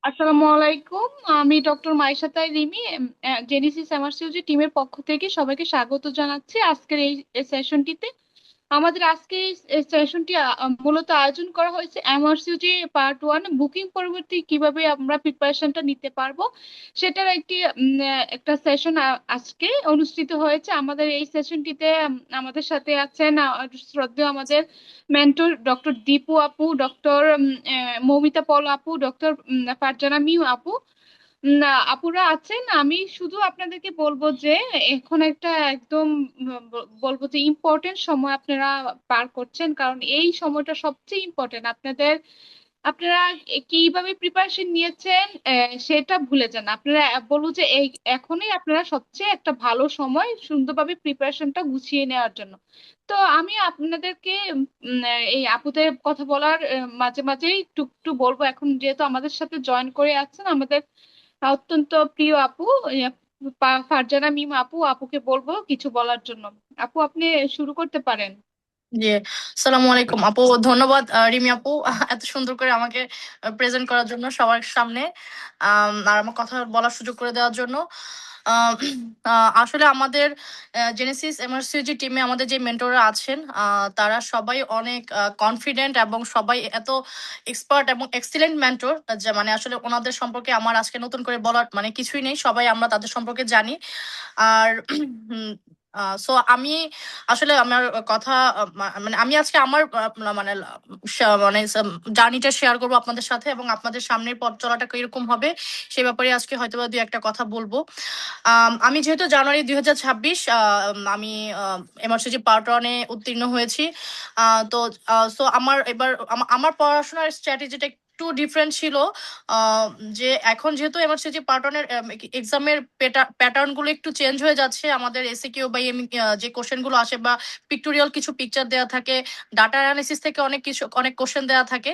আসসালামু আলাইকুম। আমি ডক্টর মাইশাতাই রিমি, জেনেসিস এমআরসিইউজি টিমের পক্ষ থেকে সবাইকে স্বাগত জানাচ্ছি আজকের এই সেশনটিতে। আমাদের আজকে এই সেশনটি মূলত আয়োজন করা হয়েছে এমআরসিইউজি পার্ট 1, বুকিং পরবর্তী কিভাবে আমরা প্রিপারেশনটা নিতে পারবো সেটার একটা সেশন আজকে অনুষ্ঠিত হয়েছে। আমাদের এই সেশনটিতে আমাদের সাথে আছেন শ্রদ্ধেয় আমাদের মেন্টর ডক্টর দীপু আপু, ডক্টর মৌমিতা পল আপু, ডক্টর ফারজানা মিউ আপু। আপুরা আছেন। আমি শুধু আপনাদেরকে বলবো যে এখন একটা একদম বলবো যে ইম্পর্টেন্ট সময় আপনারা পার করছেন, কারণ এই সময়টা সবচেয়ে ইম্পর্টেন্ট আপনাদের। আপনারা কিভাবে প্রিপারেশন নিয়েছেন সেটা ভুলে যান। আপনারা বলবো যে এই এখনই আপনারা সবচেয়ে একটা ভালো সময় সুন্দরভাবে প্রিপারেশনটা গুছিয়ে নেওয়ার জন্য। তো আমি আপনাদেরকে এই আপুদের কথা বলার মাঝে মাঝেই একটু একটু বলবো। এখন যেহেতু আমাদের সাথে জয়েন করে আছেন আমাদের অত্যন্ত প্রিয় আপু, ফারজানা মিম আপু, আপুকে বলবো কিছু বলার জন্য। আপু, আপনি শুরু করতে পারেন। জি, আসসালামু আলাইকুম আপু। ধন্যবাদ রিমি আপু, এত সুন্দর করে আমাকে প্রেজেন্ট করার জন্য সবার সামনে, আর আমার কথা বলার সুযোগ করে দেওয়ার জন্য। আম, আসলে আমাদের জেনেসিস এমআরসিজি টিমে আমাদের যে মেন্টররা আছেন, তারা সবাই অনেক কনফিডেন্ট এবং সবাই এত এক্সপার্ট এবং এক্সিলেন্ট মেন্টর যে মানে আসলে ওনাদের সম্পর্কে আমার আজকে নতুন করে বলার মানে কিছুই নেই, সবাই আমরা তাদের সম্পর্কে জানি। আর সো আমি আসলে আমার কথা মানে আমি আজকে আমার মানে মানে জার্নিটা শেয়ার করবো আপনাদের সাথে, এবং আপনাদের সামনের পথ চলাটা কিরকম হবে সে ব্যাপারে আজকে হয়তো বা দুই একটা কথা বলবো। আমি যেহেতু জানুয়ারি 2026 আমি এমআরসিজি পার্ট 1-এ উত্তীর্ণ হয়েছি। তো সো আমার এবার আমার পড়াশোনার স্ট্র্যাটেজিটা একটু ডিফারেন্ট ছিল। আহ, যে এখন যেহেতু এমআরসিজি পার্ট 1-এর এক্সামের প্যাটার্ন গুলো একটু চেঞ্জ হয়ে যাচ্ছে, আমাদের এসিকিউ বা যে কোশ্চেন গুলো আসে বা পিক্টোরিয়াল কিছু পিকচার দেওয়া থাকে, ডাটা অ্যানালিসিস থেকে অনেক কোশ্চেন দেওয়া থাকে।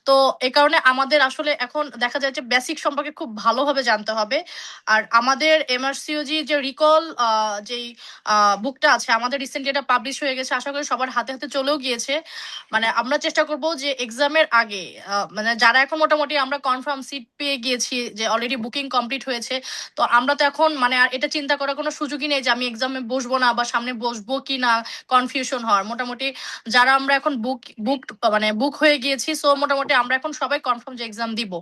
তো এই কারণে আমাদের আসলে এখন দেখা যায় যে বেসিক সম্পর্কে খুব ভালোভাবে জানতে হবে। আর আমাদের এমআরসিওজি যে রিকল যেই বুকটা আছে, আমাদের রিসেন্টলি এটা পাবলিশ হয়ে গেছে, আশা করি সবার হাতে হাতে চলেও গিয়েছে। মানে আমরা চেষ্টা করব যে এক্সামের আগে মানে যারা এখন মোটামুটি আমরা কনফার্ম সিট পেয়ে গিয়েছি, যে অলরেডি বুকিং কমপ্লিট হয়েছে, তো আমরা তো এখন মানে আর এটা চিন্তা করার কোনো সুযোগই নেই যে আমি এক্সামে বসবো না বা সামনে বসবো কি না, কনফিউশন হওয়ার। মোটামুটি যারা আমরা এখন মানে বুক হয়ে গিয়েছি, সো মোটামুটি আমরা এখন সবাই কনফার্ম যে এক্সাম দিব।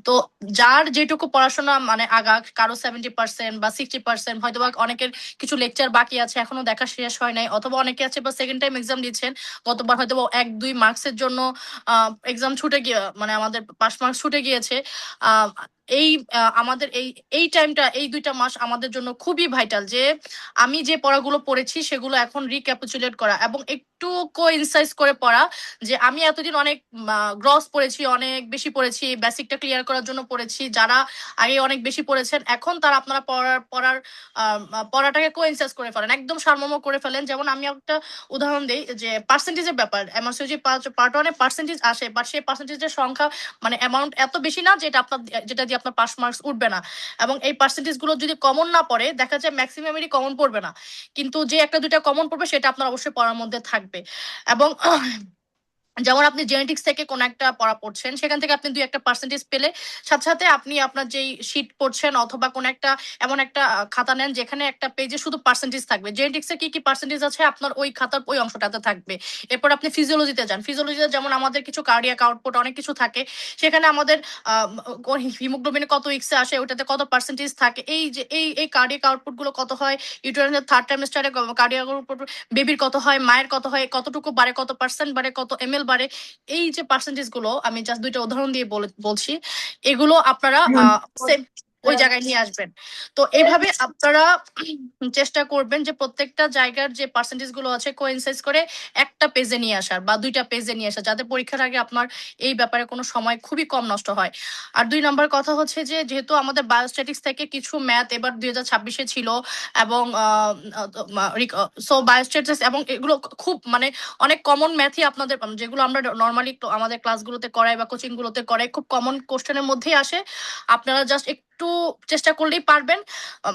তো যার যেটুকু পড়াশোনা মানে আগা, কারো 70% বা 60%, হয়তো বা অনেকের কিছু লেকচার বাকি আছে এখনো দেখা শেষ হয় নাই, অথবা অনেকে আছে বা সেকেন্ড টাইম এক্সাম দিচ্ছেন, গতবার হয়তো বা 1-2 মার্কসের জন্য এক্সাম ছুটে গিয়ে মানে আমাদের পাস মার্কস ছুটে গিয়েছে। আহ, এই আমাদের এই এই টাইমটা, এই 2টা মাস আমাদের জন্য খুবই ভাইটাল, যে আমি যে পড়াগুলো পড়েছি সেগুলো এখন রিক্যাপিচুলেট করা এবং একটু কোইনসাইজ করে পড়া। যে আমি এতদিন অনেক গ্রস পড়েছি, অনেক বেশি পড়েছি, বেসিকটা ক্লিয়ার করার জন্য পড়েছি, যারা আগে অনেক বেশি পড়েছেন এখন তারা আপনারা পড়াটাকে কোইনসাইজ করে ফেলেন, একদম সারমর্ম করে ফেলেন। যেমন আমি একটা উদাহরণ দিই, যে পার্সেন্টেজের ব্যাপার, এমআরসিজি পার্ট 1-এ পার্সেন্টেজ আসে, বাট সেই পার্সেন্টেজের সংখ্যা মানে অ্যামাউন্ট এত বেশি না যেটা আপনার, যেটা দিয়ে আপনার পাস মার্কস উঠবে না। এবং এই পার্সেন্টেজ গুলো যদি কমন না পড়ে, দেখা যায় ম্যাক্সিমামেরই কমন পড়বে না, কিন্তু যে একটা দুইটা কমন পড়বে সেটা আপনার অবশ্যই পড়ার মধ্যে থাকবে। এবং যেমন আপনি জেনেটিক্স থেকে কোন একটা পড়া পড়ছেন, সেখান থেকে আপনি 2-1 পার্সেন্টেজ পেলে, সাথে সাথে আপনি আপনার যেই শীট পড়ছেন অথবা কোন একটা এমন একটা খাতা নেন যেখানে একটা পেজে শুধু পার্সেন্টেজ থাকবে, জেনেটিক্সে কি কি পার্সেন্টেজ আছে আপনার ওই খাতার ওই অংশটাতে থাকবে। এরপর আপনি ফিজিওলজিতে যান, ফিজিওলজিতে যেমন আমাদের কিছু কার্ডিয়াক আউটপুট অনেক কিছু থাকে, সেখানে আমাদের হিমোগ্লোবিনে কত ইক্সে আসে, ওটাতে কত পার্সেন্টেজ থাকে, এই যে এই কার্ডিয়াক আউটপুট গুলো কত হয়, ইউটেরাসের থার্ড ট্রাইমেস্টারে কার্ডিয়াক আউটপুট, বেবির কত হয়, মায়ের কত হয়, কতটুকু বাড়ে, কত পার্সেন্ট বাড়ে, কত এমএল বাড়ে। এই যে পার্সেন্টেজ গুলো আমি জাস্ট 2টা উদাহরণ দিয়ে বলছি, এগুলো আপনারা same ওই জায়গায় নিয়ে আসবেন। তো এইভাবে আপনারা চেষ্টা করবেন যে প্রত্যেকটা জায়গার যে পার্সেন্টেজ গুলো আছে কোইনসাইজ করে একটা পেজে নিয়ে আসার বা 2টা পেজে নিয়ে আসার, যাতে পরীক্ষার আগে আপনার এই ব্যাপারে কোনো সময় খুবই কম নষ্ট হয়। আর 2 নম্বর কথা হচ্ছে যে যেহেতু আমাদের বায়োস্ট্যাটিক্স থেকে কিছু ম্যাথ এবার 2026-এ ছিল, এবং সো বায়োস্ট্যাটিক্স এবং এগুলো খুব মানে অনেক কমন ম্যাথই আপনাদের, যেগুলো আমরা নর্মালি আমাদের ক্লাসগুলোতে করাই বা কোচিং গুলোতে করাই, খুব কমন কোশ্চেনের মধ্যেই আসে। আপনারা জাস্ট একটু চেষ্টা করলেই পারবেন।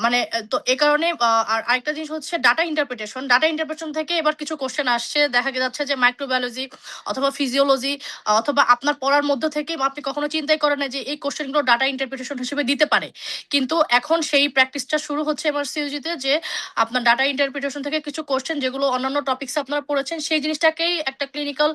মানে তো এই কারণে আর আরেকটা জিনিস হচ্ছে ডাটা ইন্টারপ্রিটেশন থেকে এবার কিছু কোশ্চেন আসছে, দেখা যাচ্ছে যে মাইক্রোবায়োলজি অথবা ফিজিওলজি অথবা আপনার পড়ার মধ্য থেকে আপনি কখনো চিন্তাই করেন না যে এই কোশ্চেনগুলো ডাটা ইন্টারপ্রিটেশন হিসেবে দিতে পারে। কিন্তু এখন সেই প্র্যাকটিসটা শুরু হচ্ছে এমআরসিইউজিতে, যে আপনার ডাটা ইন্টারপ্রিটেশন থেকে কিছু কোশ্চেন যেগুলো অন্যান্য টপিকস আপনারা পড়েছেন সেই জিনিসটাকেই একটা ক্লিনিক্যাল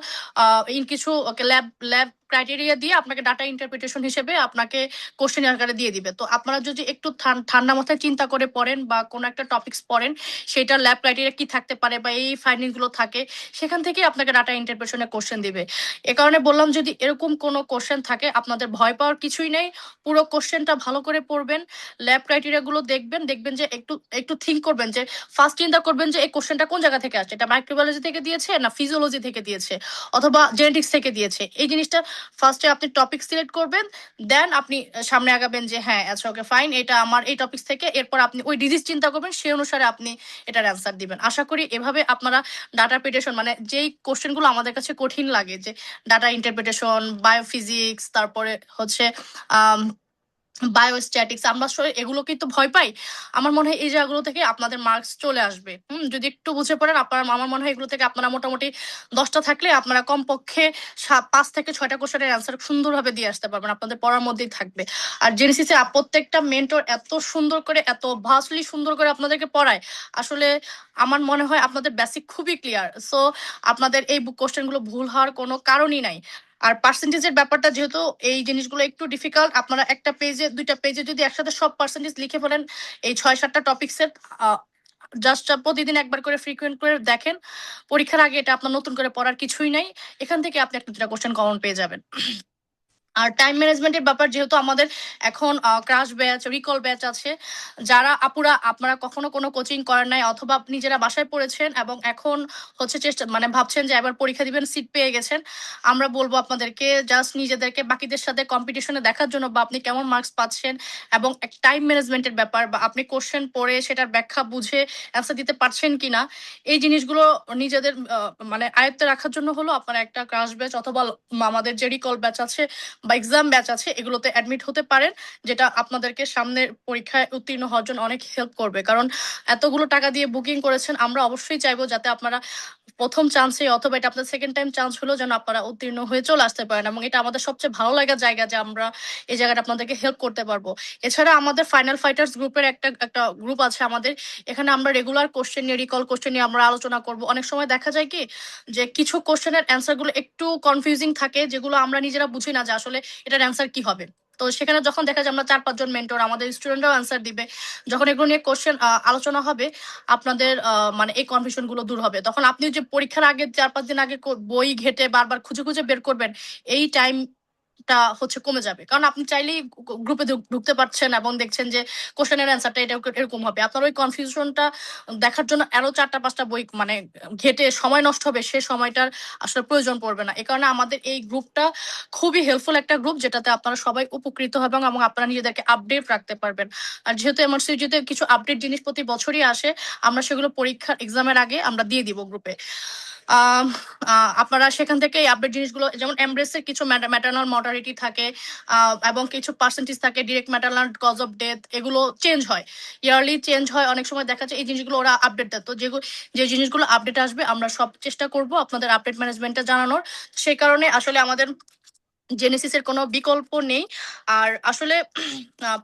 কিছু ল্যাব ল্যাব ক্রাইটেরিয়া দিয়ে আপনাকে ডাটা ইন্টারপ্রিটেশন হিসেবে আপনাকে কোশ্চেন আকারে দিয়ে দিবে। তো আপনারা যদি একটু ঠান্ডা মাথায় চিন্তা করে পড়েন বা কোনো একটা টপিকস পড়েন, সেটার ল্যাব ক্রাইটেরিয়া কি থাকতে পারে বা এই ফাইন্ডিং গুলো থাকে, সেখান থেকে আপনাকে ডাটা ইন্টারপ্রিটেশনের কোশ্চেন দিবে। এ কারণে বললাম, যদি এরকম কোনো কোশ্চেন থাকে আপনাদের ভয় পাওয়ার কিছুই নেই। পুরো কোশ্চেনটা ভালো করে পড়বেন, ল্যাব ক্রাইটেরিয়া গুলো দেখবেন, দেখবেন যে একটু একটু থিঙ্ক করবেন, যে ফার্স্ট চিন্তা করবেন যে এই কোশ্চেনটা কোন জায়গা থেকে আসছে, এটা মাইক্রোবায়োলজি থেকে দিয়েছে না ফিজিওলজি থেকে দিয়েছে অথবা জেনেটিক্স থেকে দিয়েছে। এই জিনিসটা ফার্স্টে আপনি টপিক সিলেক্ট করবেন, দেন আপনি সামনে আগাবেন যে হ্যাঁ আচ্ছা ওকে ফাইন, এটা আমার এই টপিক থেকে। এরপর আপনি ওই ডিজিজ চিন্তা করবেন, সেই অনুসারে আপনি এটার অ্যান্সার দিবেন। আশা করি এভাবে আপনারা ডাটা ইন্টারপ্রিটেশন, মানে যেই কোশ্চেনগুলো আমাদের কাছে কঠিন লাগে, যে ডাটা ইন্টারপ্রিটেশন, বায়োফিজিক্স, তারপরে হচ্ছে বায়োস্ট্যাটিক্স, আমরা আসলে এগুলো কিন্তু ভয় পাই। আমার মনে হয় এই জায়গাগুলো থেকে আপনাদের মার্কস চলে আসবে। যদি একটু বুঝে পড়েন আপনারা, আমার মনে হয় এগুলো থেকে আপনারা মোটামুটি 10টা থাকলে আপনারা কমপক্ষে 5 থেকে 6টা কোশ্চেনের অ্যান্সার সুন্দরভাবে দিয়ে আসতে পারবেন, আপনাদের পড়ার মধ্যেই থাকবে। আর জেনেসিসে প্রত্যেকটা মেন্টর এত সুন্দর করে, এত ভাস্টলি সুন্দর করে আপনাদেরকে পড়ায়, আসলে আমার মনে হয় আপনাদের বেসিক খুবই ক্লিয়ার। সো আপনাদের এই কোশ্চেনগুলো ভুল হওয়ার কোনো কারণই নাই। আর পার্সেন্টেজের ব্যাপারটা যেহেতু এই জিনিসগুলো একটু ডিফিকাল্ট, আপনারা একটা পেজে 2টা পেজে যদি একসাথে সব পার্সেন্টেজ লিখে ফেলেন এই 6-7টা টপিক্সের, জাস্ট প্রতিদিন একবার করে ফ্রিকুয়েন্ট করে দেখেন, পরীক্ষার আগে এটা আপনার নতুন করে পড়ার কিছুই নাই। এখান থেকে আপনি একটা 2টা কোশ্চেন কমন পেয়ে যাবেন। আর টাইম ম্যানেজমেন্টের ব্যাপার, যেহেতু আমাদের এখন ক্রাশ ব্যাচ, রিকল ব্যাচ আছে, যারা আপুরা আপনারা কখনো কোনো কোচিং করেন নাই অথবা আপনি যারা বাসায় পড়েছেন এবং এখন হচ্ছে চেষ্টা মানে ভাবছেন যে এবার পরীক্ষা দিবেন, সিট পেয়ে গেছেন, আমরা বলবো আপনাদেরকে জাস্ট নিজেদেরকে বাকিদের সাথে কম্পিটিশনে দেখার জন্য বা আপনি কেমন মার্কস পাচ্ছেন এবং টাইম ম্যানেজমেন্টের ব্যাপার, বা আপনি কোশ্চেন পড়ে সেটার ব্যাখ্যা বুঝে অ্যান্সার দিতে পারছেন কিনা, এই জিনিসগুলো নিজেদের মানে আয়ত্তে রাখার জন্য হলো আপনারা একটা ক্রাশ ব্যাচ অথবা আমাদের যে রিকল ব্যাচ আছে বা এক্সাম ব্যাচ আছে এগুলোতে অ্যাডমিট হতে পারেন, যেটা আপনাদেরকে সামনের পরীক্ষায় উত্তীর্ণ হওয়ার জন্য অনেক হেল্প করবে। কারণ এতগুলো টাকা দিয়ে বুকিং করেছেন, আমরা অবশ্যই চাইবো যাতে আপনারা প্রথম চান্সে অথবা এটা আপনার সেকেন্ড টাইম চান্স হলো যেন আপনারা উত্তীর্ণ হয়ে চলে আসতে পারেন, এবং এটা আমাদের সবচেয়ে ভালো লাগার জায়গা যে আমরা এই জায়গাটা আপনাদেরকে হেল্প করতে পারবো। এছাড়া আমাদের ফাইনাল ফাইটার্স গ্রুপের একটা একটা গ্রুপ আছে আমাদের, এখানে আমরা রেগুলার কোশ্চেন নিয়ে, রিকল কোশ্চেন নিয়ে আমরা আলোচনা করব। অনেক সময় দেখা যায় কি যে কিছু কোশ্চেনের অ্যান্সার গুলো একটু কনফিউজিং থাকে, যেগুলো আমরা নিজেরা বুঝি না যে আসলে এটার অ্যান্সার কি হবে। তো সেখানে যখন দেখা যায় আমরা 4-5 জন মেন্টর, আমাদের স্টুডেন্টরাও অ্যান্সার দিবে, যখন এগুলো নিয়ে কোশ্চেন আলোচনা হবে, আপনাদের মানে এই কনফিউশন গুলো দূর হবে। তখন আপনি যে পরীক্ষার আগে 4-5 দিন আগে বই ঘেটে বারবার খুঁজে খুঁজে বের করবেন, এই টাইম টা হচ্ছে কমে যাবে। কারণ আপনি চাইলেই গ্রুপে ঢুকতে পারছেন এবং দেখছেন যে কোশ্চেনের অ্যান্সারটা এটা এরকম হবে। আপনার ওই কনফিউশনটা দেখার জন্য আরো 4টা 5টা বই মানে ঘেটে সময় নষ্ট হবে, সে সময়টার আসলে প্রয়োজন পড়বে না। এই কারণে আমাদের এই গ্রুপটা খুবই হেল্পফুল একটা গ্রুপ, যেটাতে আপনারা সবাই উপকৃত হবেন এবং আপনারা নিজেদেরকে আপডেট রাখতে পারবেন। আর যেহেতু এমআরসিইউজিতে কিছু আপডেট জিনিস প্রতি বছরই আসে, আমরা সেগুলো পরীক্ষার এক্সামের আগে আমরা দিয়ে দিব গ্রুপে। আপনারা সেখান থেকে এই আপডেট জিনিসগুলো, যেমন এমব্রেসের কিছু ম্যাটারনাল মর্টালিটি থাকে এবং কিছু পার্সেন্টেজ থাকে, direct maternal cause of death, এগুলো চেঞ্জ হয়, ইয়ারলি চেঞ্জ হয়। অনেক সময় দেখা যায় এই জিনিসগুলো ওরা আপডেট দেয়। তো যে জিনিসগুলো আপডেট আসবে আমরা সব চেষ্টা করব আপনাদের আপডেট ম্যানেজমেন্টটা জানানোর। সেই কারণে আসলে আমাদের জেনেসিসের কোনো বিকল্প নেই। আর আসলে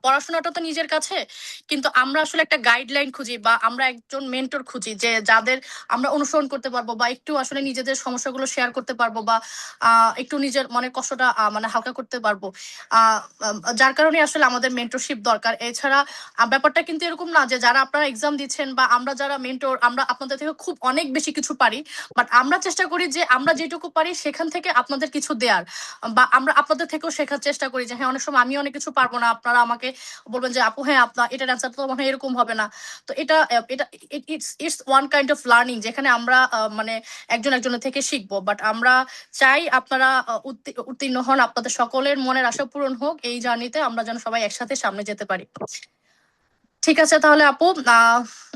পড়াশোনাটা তো নিজের কাছে, কিন্তু আমরা আসলে একটা গাইডলাইন খুঁজি বা আমরা একজন মেন্টর খুঁজি, যে যাদের আমরা অনুসরণ করতে পারবো বা একটু আসলে নিজেদের সমস্যাগুলো শেয়ার করতে পারবো বা একটু নিজের মনের কষ্টটা মানে হালকা করতে পারবো। যার কারণে আসলে আমাদের মেন্টরশিপ দরকার। এছাড়া ব্যাপারটা কিন্তু এরকম না যে যারা আপনারা এক্সাম দিচ্ছেন বা আমরা যারা মেন্টর, আমরা আপনাদের থেকে খুব অনেক বেশি কিছু পারি, বাট আমরা চেষ্টা করি যে আমরা যেটুকু পারি সেখান থেকে আপনাদের কিছু দেওয়ার, বা আমরা আপনাদের থেকেও শেখার চেষ্টা করি। যে হ্যাঁ অনেক সময় আমি অনেক কিছু পারবো না, আপনারা আমাকে বলবেন যে আপু হ্যাঁ আপনার এটার অ্যান্সার তো মনে হয় এরকম হবে না। তো এটা এটা it's one kind of learning, যেখানে আমরা মানে একজন একজনের থেকে শিখবো। বাট আমরা চাই আপনারা উত্তীর্ণ হন, আপনাদের সকলের মনের আশা পূরণ হোক, এই জার্নিতে আমরা যেন সবাই একসাথে সামনে যেতে পারি। ঠিক আছে তাহলে আপু,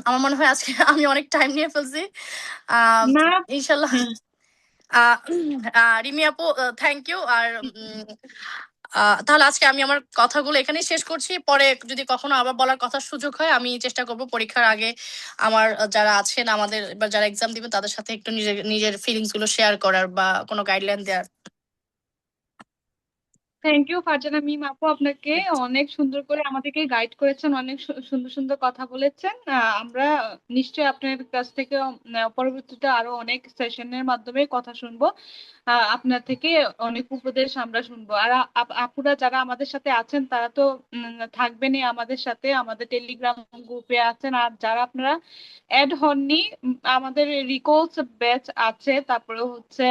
আমার মনে হয় আজকে আমি অনেক টাইম নিয়ে ফেলছি। না। ইনশাল্লাহ হ্যাঁ। রিমি আপু, থ্যাংক ইউ। আর তাহলে আজকে আমি আমার কথাগুলো এখানেই শেষ করছি। পরে যদি কখনো আবার বলার কথা সুযোগ হয় আমি চেষ্টা করব পরীক্ষার আগে আমার যারা আছেন আমাদের বা যারা এক্সাম দিবে তাদের সাথে একটু নিজের নিজের ফিলিংস গুলো শেয়ার করার বা কোনো গাইডলাইন দেওয়ার। থ্যাংক ইউ ফারজানা মিম আপু, আপনাকে অনেক সুন্দর করে আমাদেরকে গাইড করেছেন, অনেক সুন্দর সুন্দর কথা বলেছেন। আমরা নিশ্চয়ই আপনার কাছ থেকে পরবর্তীতে আরো অনেক সেশনের মাধ্যমে কথা শুনবো। আপনার থেকে অনেক উপদেশ আমরা শুনবো। আর আপুরা যারা আমাদের সাথে আছেন তারা তো থাকবেনই আমাদের সাথে, আমাদের টেলিগ্রাম গ্রুপে আছেন। আর যারা আপনারা অ্যাড হননি, আমাদের রিকোর্স ব্যাচ আছে, তারপরে হচ্ছে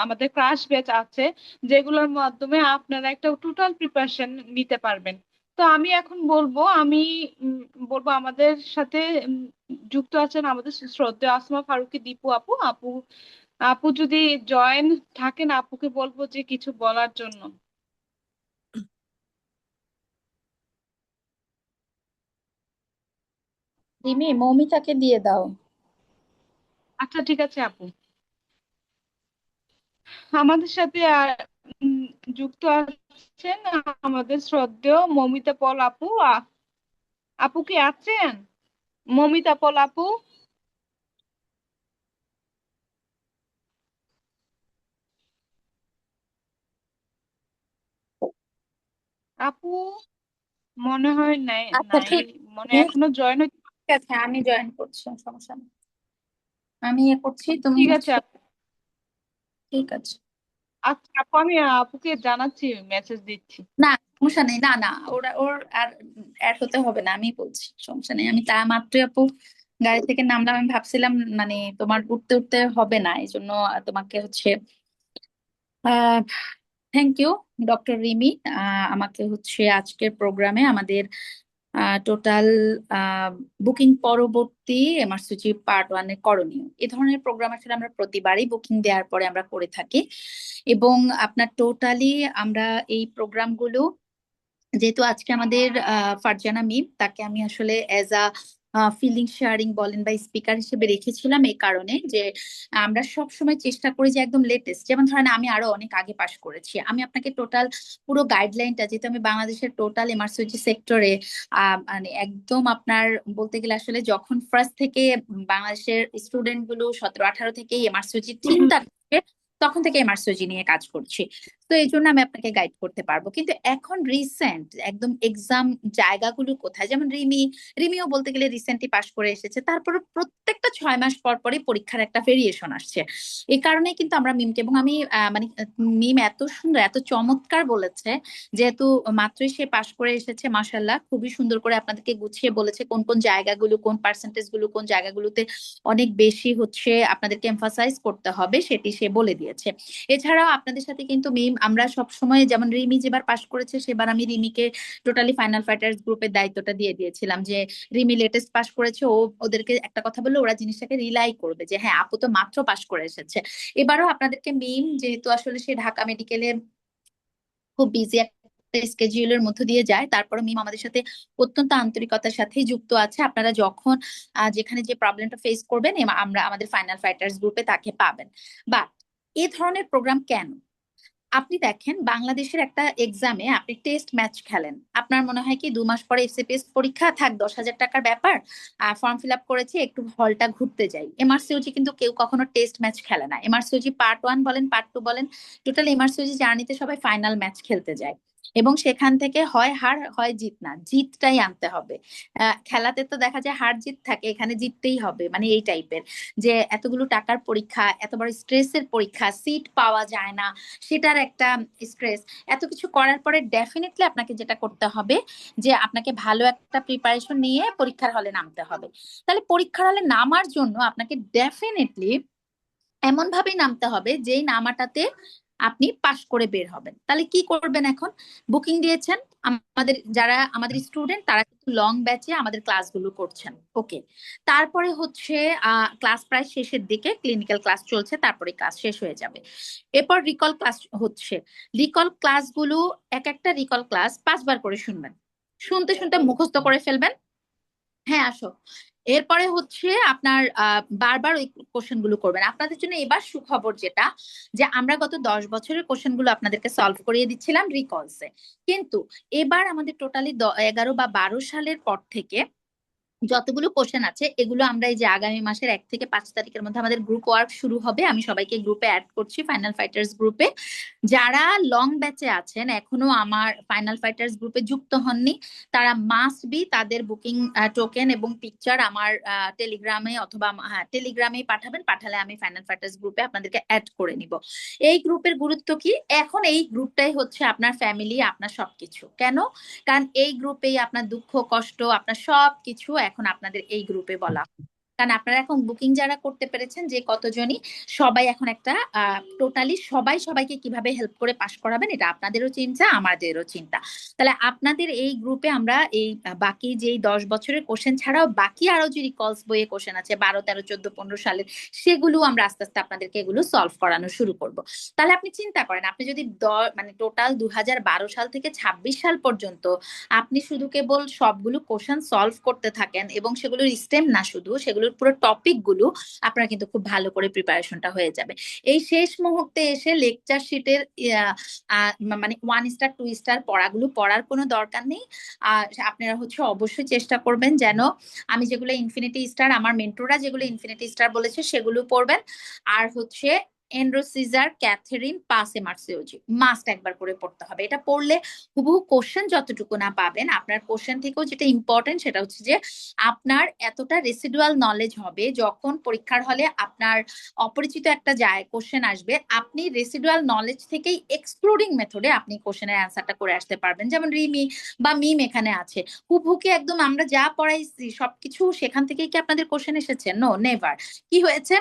আমাদের ক্রাশ ব্যাচ আছে, যেগুলোর মাধ্যমে আপনারা একটা টোটাল প্রিপারেশন নিতে পারবেন। তো আমি এখন বলবো আমাদের সাথে যুক্ত আছেন আমাদের শ্রদ্ধেয় আসমা ফারুকী দীপু আপু। আপু আপু যদি জয়েন থাকেন, আপুকে বলবো যে কিছু বলার জন্য। রিমি, মৌমিতাকে দিয়ে দাও। আচ্ছা ঠিক আছে আপু। আমাদের সাথে উম, যুক্ত আছেন আমাদের শ্রদ্ধেয় মমিতা পল আপু। আপু কি আছেন? মমিতা পল আপু। আপু মনে হয় নাই আচ্ছা, নাই, ঠিক মনে আছে। এখনো জয়েন হচ্ছে। ঠিক আছে, আমি জয়েন করছি, সমস্যা নেই। আমি করছি, তুমি ঠিক আছে হচ্ছে। আপু। ঠিক আছে। আচ্ছা আপু, আমি আপুকে জানাচ্ছি, মেসেজ দিচ্ছি। না, সমস্যা নেই। না না, ওর আর অ্যাড হতে হবে না, আমি বলছি, সমস্যা নেই। আমি তা মাত্রই আপু গাড়ি থেকে নামলাম, আমি ভাবছিলাম মানে তোমার উঠতে উঠতে হবে না, এই জন্য তোমাকে হচ্ছে আহ থ্যাংক ইউ ডক্টর রিমি। আমাকে হচ্ছে আজকের প্রোগ্রামে আমাদের টোটাল বুকিং পরবর্তী এমআরসিজি পার্ট ওয়ান এর করণীয়, এই ধরনের প্রোগ্রাম আসলে আমরা প্রতিবারই বুকিং দেওয়ার পরে আমরা করে থাকি। এবং আপনার টোটালি আমরা এই প্রোগ্রামগুলো, যেহেতু আজকে আমাদের ফারজানা মিম, তাকে আমি আসলে এজ আ ফিলিং শেয়ারিং বলেন বা স্পিকার হিসেবে রেখেছিলাম এই কারণে যে আমরা সব সময় চেষ্টা করি যে একদম লেটেস্ট, যেমন ধরেন আমি আরো অনেক আগে পাশ করেছি, আমি আপনাকে টোটাল পুরো গাইডলাইনটা, যেহেতু আমি বাংলাদেশের টোটাল এমার্জেন্সি সেক্টরে মানে একদম আপনার বলতে গেলে আসলে যখন ফার্স্ট থেকে বাংলাদেশের স্টুডেন্ট গুলো 17-18 থেকেই এমার্জেন্সি চিন্তা করছে, তখন থেকে এমার্জেন্সি নিয়ে কাজ করছি। তো এই জন্য আমি আপনাকে গাইড করতে পারবো। কিন্তু এখন রিসেন্ট একদম এক্সাম জায়গাগুলো কোথায়, যেমন রিমিও বলতে গেলে রিসেন্টলি পাশ করে এসেছে, তারপরে প্রত্যেকটা 6 মাস পর পরই পরীক্ষার একটা ভেরিয়েশন আসছে। এই কারণে কিন্তু আমরা মিমকে, এবং আমি মানে মিম এত সুন্দর এত চমৎকার বলেছে, যেহেতু মাত্রই সে পাশ করে এসেছে, মাশাল্লাহ খুবই সুন্দর করে আপনাদেরকে গুছিয়ে বলেছে কোন কোন জায়গাগুলো, কোন পার্সেন্টেজ গুলো কোন জায়গাগুলোতে অনেক বেশি হচ্ছে আপনাদেরকে এমফাসাইজ করতে হবে, সেটি সে বলে দিয়েছে। এছাড়াও আপনাদের সাথে কিন্তু মিম আমরা সব সময়, যেমন রিমি যেবার পাশ করেছে সেবার আমি রিমিকে টোটালি ফাইনাল ফাইটার্স গ্রুপের দায়িত্বটা দিয়ে দিয়েছিলাম, যে রিমি লেটেস্ট পাশ করেছে, ও ওদেরকে একটা কথা বললে ওরা জিনিসটাকে রিলাই করবে যে হ্যাঁ আপু তো মাত্র পাশ করে এসেছে। এবারও আপনাদেরকে মিম, যেহেতু আসলে সে ঢাকা মেডিকেলে খুব বিজি একটা স্কেজিউলের মধ্য দিয়ে যায়, তারপরে মিম আমাদের সাথে অত্যন্ত আন্তরিকতার সাথেই যুক্ত আছে। আপনারা যখন যেখানে যে প্রবলেমটা ফেস করবেন, আমরা আমাদের ফাইনাল ফাইটার্স গ্রুপে তাকে পাবেন। বাট এই ধরনের প্রোগ্রাম কেন? আপনি দেখেন, বাংলাদেশের একটা এক্সামে আপনি টেস্ট ম্যাচ খেলেন, আপনার মনে হয় কি 2 মাস পরে এফসিপিএস পরীক্ষা, থাক 10,000 টাকার ব্যাপার, ফর্ম ফিল আপ করেছি একটু হলটা ঘুরতে যাই। এমআরসিওজি কিন্তু কেউ কখনো টেস্ট ম্যাচ খেলে না। এমআরসিওজি পার্ট ওয়ান বলেন পার্ট টু বলেন, টোটাল এমআরসিওজি জার্নিতে সবাই ফাইনাল ম্যাচ খেলতে যায়, এবং সেখান থেকে হয় হার হয় জিত, না জিতটাই আনতে হবে। খেলাতে তো দেখা যায় হার জিত থাকে, এখানে জিততেই হবে, মানে এই টাইপের, যে এতগুলো টাকার পরীক্ষা, এত বড় স্ট্রেসের পরীক্ষা, সিট পাওয়া যায় না, সেটার একটা স্ট্রেস, এত কিছু করার পরে ডেফিনেটলি আপনাকে যেটা করতে হবে, যে আপনাকে ভালো একটা প্রিপারেশন নিয়ে পরীক্ষার হলে নামতে হবে। তাহলে পরীক্ষার হলে নামার জন্য আপনাকে ডেফিনেটলি এমন ভাবেই নামতে হবে যেই নামাটাতে আপনি পাশ করে বের হবেন। তাহলে কি করবেন? এখন বুকিং দিয়েছেন, আমাদের যারা আমাদের স্টুডেন্ট তারা কিন্তু লং ব্যাচে আমাদের ক্লাসগুলো করছেন, ওকে। তারপরে হচ্ছে ক্লাস প্রায় শেষের দিকে, ক্লিনিক্যাল ক্লাস চলছে, তারপরে ক্লাস শেষ হয়ে যাবে। এরপর রিকল ক্লাস হচ্ছে। রিকল ক্লাসগুলো, এক একটা রিকল ক্লাস 5 বার করে শুনবেন, শুনতে শুনতে মুখস্থ করে ফেলবেন। হ্যাঁ, আসো। এরপরে হচ্ছে আপনার বারবার ওই কোশ্চেন গুলো করবেন। আপনাদের জন্য এবার সুখবর যেটা, যে আমরা গত 10 বছরের কোশ্চেন গুলো আপনাদেরকে সলভ করিয়ে দিচ্ছিলাম রিকলসে, কিন্তু এবার আমাদের টোটালি 11 বা 12 সালের পর থেকে যতগুলো কোশ্চেন আছে এগুলো আমরা এই যে আগামী মাসের 1 থেকে 5 তারিখের মধ্যে আমাদের গ্রুপ ওয়ার্ক শুরু হবে। আমি সবাইকে গ্রুপে অ্যাড করছি, ফাইনাল ফাইটার্স গ্রুপে। যারা লং ব্যাচে আছেন এখনো আমার ফাইনাল ফাইটার্স গ্রুপে যুক্ত হননি, তারা মাস্ট বি তাদের বুকিং টোকেন এবং পিকচার আমার টেলিগ্রামে অথবা হ্যাঁ টেলিগ্রামেই পাঠাবেন। পাঠালে আমি ফাইনাল ফাইটার্স গ্রুপে আপনাদেরকে অ্যাড করে নিব। এই গ্রুপের গুরুত্ব কি, এখন এই গ্রুপটাই হচ্ছে আপনার ফ্যামিলি, আপনার সবকিছু। কেন? কারণ এই গ্রুপেই আপনার দুঃখ কষ্ট আপনার সবকিছু এখন আপনাদের এই গ্রুপে বলা হয়। কারণ আপনারা এখন বুকিং যারা করতে পেরেছেন যে কতজনই, সবাই এখন একটা টোটালি সবাই সবাইকে কিভাবে হেল্প করে পাশ করাবেন এটা আপনাদেরও চিন্তা আমাদেরও চিন্তা। তাহলে আপনাদের এই গ্রুপে আমরা এই বাকি যেই 10 বছরের কোশ্চেন ছাড়াও বাকি আরো যে রিকলস বইয়ে কোশ্চেন আছে 12, 13, 14, 15 সালের, সেগুলো আমরা আস্তে আস্তে আপনাদেরকে এগুলো সলভ করানো শুরু করব। তাহলে আপনি চিন্তা করেন, আপনি যদি মানে টোটাল 2012 সাল থেকে 26 সাল পর্যন্ত আপনি শুধু কেবল সবগুলো কোশ্চেন সলভ করতে থাকেন এবং সেগুলোর স্টেম না, শুধু সেগুলোর পুরো টপিক গুলো, আপনার কিন্তু খুব ভালো করে প্রিপারেশনটা হয়ে যাবে। এই শেষ মুহূর্তে এসে লেকচার শিটের মানে 1 স্টার 2 স্টার পড়াগুলো পড়ার কোনো দরকার নেই। আপনারা হচ্ছে অবশ্যই চেষ্টা করবেন যেন আমি যেগুলো ইনফিনিটি স্টার, আমার মেন্টররা যেগুলো ইনফিনিটি স্টার বলেছে সেগুলো পড়বেন। আর হচ্ছে এন্ড্রো সিজার, ক্যাথেরিন, পাসে মার্সিওজি মাস্ট একবার করে পড়তে হবে। এটা পড়লে হুবহু কোশ্চেন যতটুকু না পাবেন, আপনার কোশ্চেন থেকেও যেটা ইম্পর্টেন্ট সেটা হচ্ছে যে আপনার এতটা রেসিডুয়াল নলেজ হবে, যখন পরীক্ষার হলে আপনার অপরিচিত একটা যায় কোশ্চেন আসবে, আপনি রেসিডুয়াল নলেজ থেকেই এক্সক্লুডিং মেথডে আপনি কোশ্চেনের অ্যান্সারটা করে আসতে পারবেন। যেমন রিমি বা মিম এখানে আছে, হুবহুকে একদম আমরা যা পড়াইছি সবকিছু সেখান থেকেই কি আপনাদের কোশ্চেন এসেছে? No, never. কি হয়েছে,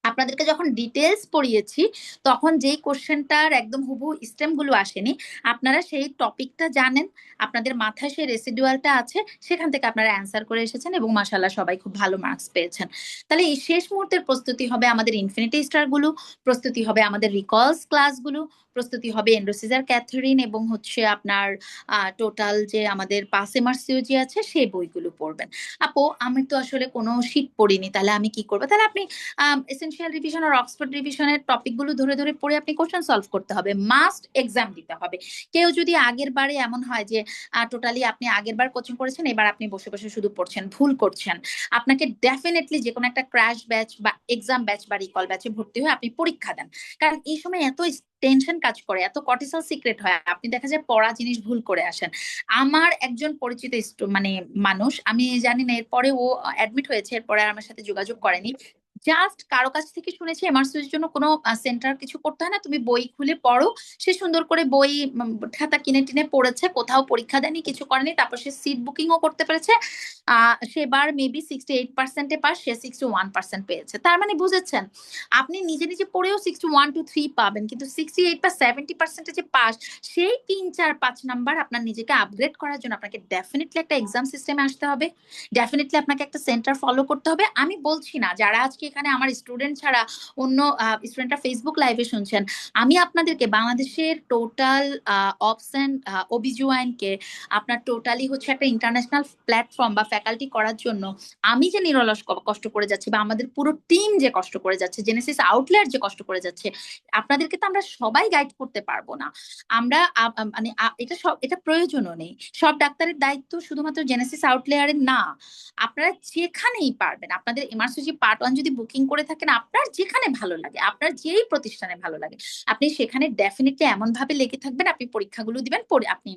আপনাদেরকে যখন ডিটেলস পড়িয়েছি তখন যেই কোশ্চেনটার একদম হুবহু স্টেম গুলো আসেনি, আপনারা সেই টপিকটা জানেন, আপনাদের মাথায় সেই রেসিডুয়ালটা আছে, সেখান থেকে আপনারা অ্যান্সার করে এসেছেন এবং মাশাআল্লাহ সবাই খুব ভালো মার্কস পেয়েছেন। তাহলে এই শেষ মুহূর্তের প্রস্তুতি হবে আমাদের ইনফিনিটি স্টার গুলো, প্রস্তুতি হবে আমাদের রিকলস ক্লাসগুলো, প্রস্তুতি হবে এন্ড্রোসিজার, ক্যাথরিন এবং হচ্ছে আপনার টোটাল যে আমাদের পাসে মার্সিওজি আছে সেই বইগুলো পড়বেন। আপু আমি তো আসলে কোনো শীট পড়িনি, তাহলে আমি কি করবো? তাহলে আপনি এসেনশিয়াল রিভিশন আর অক্সফোর্ড রিভিশনের টপিক গুলো ধরে ধরে পড়ে আপনি কোশ্চেন সলভ করতে হবে, মাস্ট এক্সাম দিতে হবে। কেউ যদি আগের বারে এমন হয় যে টোটালি আপনি আগের বার কোচিং করেছেন, এবার আপনি বসে বসে শুধু পড়ছেন, ভুল করছেন। আপনাকে ডেফিনেটলি যে কোনো একটা ক্র্যাশ ব্যাচ বা এক্সাম ব্যাচ বা রিকল ব্যাচে ভর্তি হয়ে আপনি পরীক্ষা দেন। কারণ এই সময় এত টেনশন কাজ করে, এত কর্টিসল সিক্রেট হয়, আপনি দেখা যায় পড়া জিনিস ভুল করে আসেন। আমার একজন পরিচিত মানে মানুষ, আমি জানি না এরপরে ও অ্যাডমিট হয়েছে, এরপরে আর আমার সাথে যোগাযোগ করেনি, জাস্ট কারো কাছ থেকে শুনেছি এমআরসির জন্য কোনো সেন্টার কিছু করতে হয় না, তুমি বই খুলে পড়ো। সে সুন্দর করে বই খাতা কিনে টিনে পড়েছে, কোথাও পরীক্ষা দেয়নি, কিছু করেনি, তারপর সে সিট বুকিংও করতে পেরেছে। সেবার মেবি 68% পাস, সে 61% পেয়েছে। তার মানে বুঝেছেন, আপনি নিজে নিজে পড়েও 61 to 3 পাবেন, কিন্তু 68 বা 70% যে পাস, সেই 3, 4, 5 নাম্বার আপনার নিজেকে আপগ্রেড করার জন্য আপনাকে ডেফিনেটলি একটা এক্সাম সিস্টেমে আসতে হবে, ডেফিনেটলি আপনাকে একটা সেন্টার ফলো করতে হবে। আমি বলছি না যারা আজকে এখানে আমার স্টুডেন্ট ছাড়া অন্য স্টুডেন্টরা ফেসবুক লাইভে শুনছেন, আমি আপনাদেরকে বাংলাদেশের টোটাল অপস অ্যান্ড অবিজুয়াইনকে আপনার টোটালি হচ্ছে একটা ইন্টারন্যাশনাল প্ল্যাটফর্ম বা ফ্যাকাল্টি করার জন্য আমি যে নিরলস কষ্ট করে যাচ্ছি, বা আমাদের পুরো টিম যে কষ্ট করে যাচ্ছে, জেনেসিস আউটলেয়ার যে কষ্ট করে যাচ্ছে, আপনাদেরকে তো আমরা সবাই গাইড করতে পারবো না। আমরা মানে এটা সব, এটা প্রয়োজনও নেই। সব ডাক্তারের দায়িত্ব শুধুমাত্র জেনেসিস আউটলেয়ারের না। আপনারা যেখানেই পারবেন, আপনাদের এমআরসিজি পার্ট 1 যদি বুকিং করে থাকেন, আপনার যেখানে ভালো লাগে, আপনার যেই প্রতিষ্ঠানে ভালো লাগে, আপনি সেখানে ডেফিনেটলি এমন ভাবে লেগে থাকবেন, আপনি পরীক্ষাগুলো দিবেন, পরে আপনি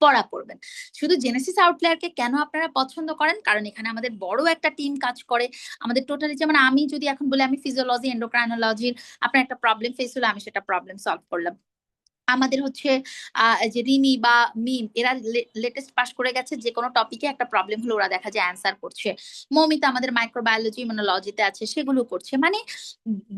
পড়া পড়বেন। শুধু জেনেসিস আউটলায়ারকে কেন আপনারা পছন্দ করেন? কারণ এখানে আমাদের বড় একটা টিম কাজ করে। আমাদের টোটালি, যেমন আমি যদি এখন বলি আমি ফিজিওলজি এন্ডোক্রাইনোলজির, আপনার একটা প্রবলেম ফেস হলো, আমি সেটা প্রবলেম সলভ করলাম। আমাদের হচ্ছে যে রিমি বা মিম, এরা লেটেস্ট পাস করে গেছে, যে কোনো টপিকে একটা প্রবলেম হলো ওরা দেখা যায় অ্যান্সার করছে। মৌমিতা আমাদের মাইক্রোবায়োলজি ইমিউনোলজিতে আছে, সেগুলো করছে। মানে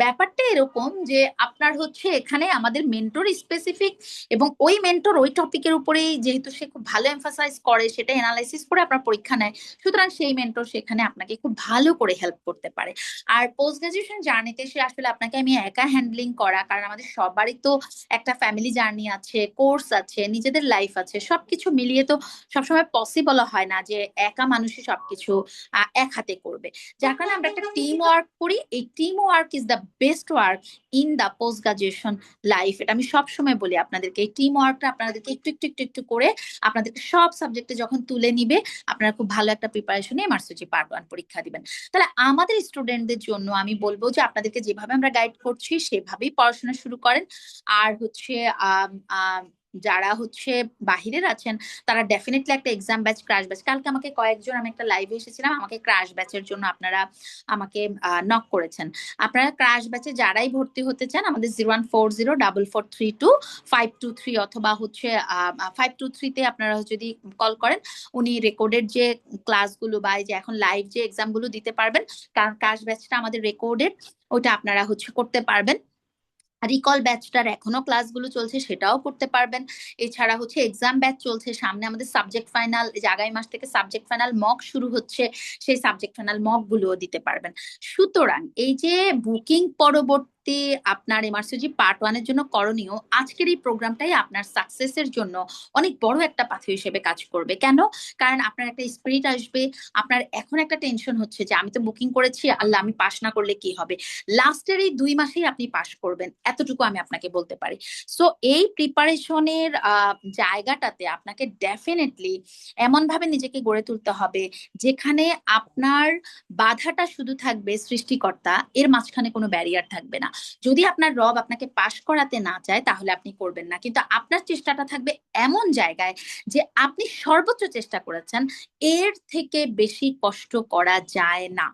ব্যাপারটা এরকম যে আপনার হচ্ছে এখানে আমাদের মেন্টর স্পেসিফিক, এবং ওই মেন্টর ওই টপিকের উপরেই যেহেতু সে খুব ভালো এমফাসাইজ করে, সেটা এনালাইসিস করে আপনার পরীক্ষা নেয়, সুতরাং সেই মেন্টর সেখানে আপনাকে খুব ভালো করে হেল্প করতে পারে। আর পোস্ট গ্রাজুয়েশন জার্নিতে সে আসলে আপনাকে আমি একা হ্যান্ডলিং করা, কারণ আমাদের সবারই তো একটা ফ্যামিলি জার্নি আছে, কোর্স আছে, নিজেদের লাইফ আছে, সবকিছু মিলিয়ে তো সবসময় পসিবল হয় না যে একা মানুষই সবকিছু এক হাতে করবে। যার কারণে আমরা একটা টিম ওয়ার্ক করি। এই team work is the best work in the post graduation life. এটা আমি সবসময় বলি আপনাদেরকে, এই টিম ওয়ার্কটা আপনাদেরকে একটু একটু একটু একটু করে আপনাদেরকে সব সাবজেক্টে যখন তুলে নিবে, আপনারা খুব ভালো একটা প্রিপারেশন নিয়ে মার্সিজি পার্ট 1 পরীক্ষা দিবেন। তাহলে আমাদের স্টুডেন্টদের জন্য আমি বলবো যে আপনাদেরকে যেভাবে আমরা গাইড করছি সেভাবেই পড়াশোনা শুরু করেন। আর হচ্ছে আম, আম, যারা হচ্ছে বাহিরের আছেন তারা ডেফিনেটলি একটা এক্সাম ব্যাচ, ক্রাশ ব্যাচ, কালকে আমাকে কয়েকজন, আমি একটা লাইভে এসেছিলাম, আমাকে ক্রাশ ব্যাচের জন্য আপনারা আমাকে নক করেছেন। আপনারা ক্রাশ ব্যাচে যারাই ভর্তি হতে চান আমাদের 01404432523 অথবা হচ্ছে 523-তে আপনারা যদি কল করেন, উনি রেকর্ডেড যে ক্লাসগুলো বা এই যে এখন লাইভ যে এক্সাম গুলো দিতে পারবেন, কারণ ক্রাশ ব্যাচটা আমাদের রেকর্ডেড, ওইটা আপনারা হচ্ছে করতে পারবেন। রিকল ব্যাচটার এখনো ক্লাসগুলো চলছে, সেটাও করতে পারবেন। এছাড়া হচ্ছে এক্সাম ব্যাচ চলছে, সামনে আমাদের সাবজেক্ট ফাইনাল, যে আগামী মাস থেকে সাবজেক্ট ফাইনাল মক শুরু হচ্ছে, সেই সাবজেক্ট ফাইনাল মক গুলোও দিতে পারবেন। সুতরাং এই যে বুকিং পরবর্তী আপনার এমআরসিজি পার্ট 1 এর জন্য করণীয়, আজকের এই প্রোগ্রামটাই আপনার সাকসেসের জন্য অনেক বড় একটা পাথর হিসেবে কাজ করবে। কেন? কারণ আপনার একটা স্পিরিট আসবে। আপনার এখন একটা টেনশন হচ্ছে যে আমি তো বুকিং করেছি, আল্লাহ আমি পাশ না করলে কি হবে। লাস্টের এই 2 মাসেই আপনি পাশ করবেন, এতটুকু আমি আপনাকে বলতে পারি। সো এই প্রিপারেশনের জায়গাটাতে আপনাকে ডেফিনেটলি এমন ভাবে নিজেকে গড়ে তুলতে হবে যেখানে আপনার বাধাটা শুধু থাকবে সৃষ্টিকর্তা, এর মাঝখানে কোনো ব্যারিয়ার থাকবে না। যদি আপনার রব আপনাকে পাশ করাতে না চায় তাহলে আপনি করবেন না, কিন্তু আপনার চেষ্টাটা থাকবে এমন জায়গায় যে আপনি সর্বোচ্চ চেষ্টা করেছেন, এর থেকে বেশি কষ্ট করা যায় না।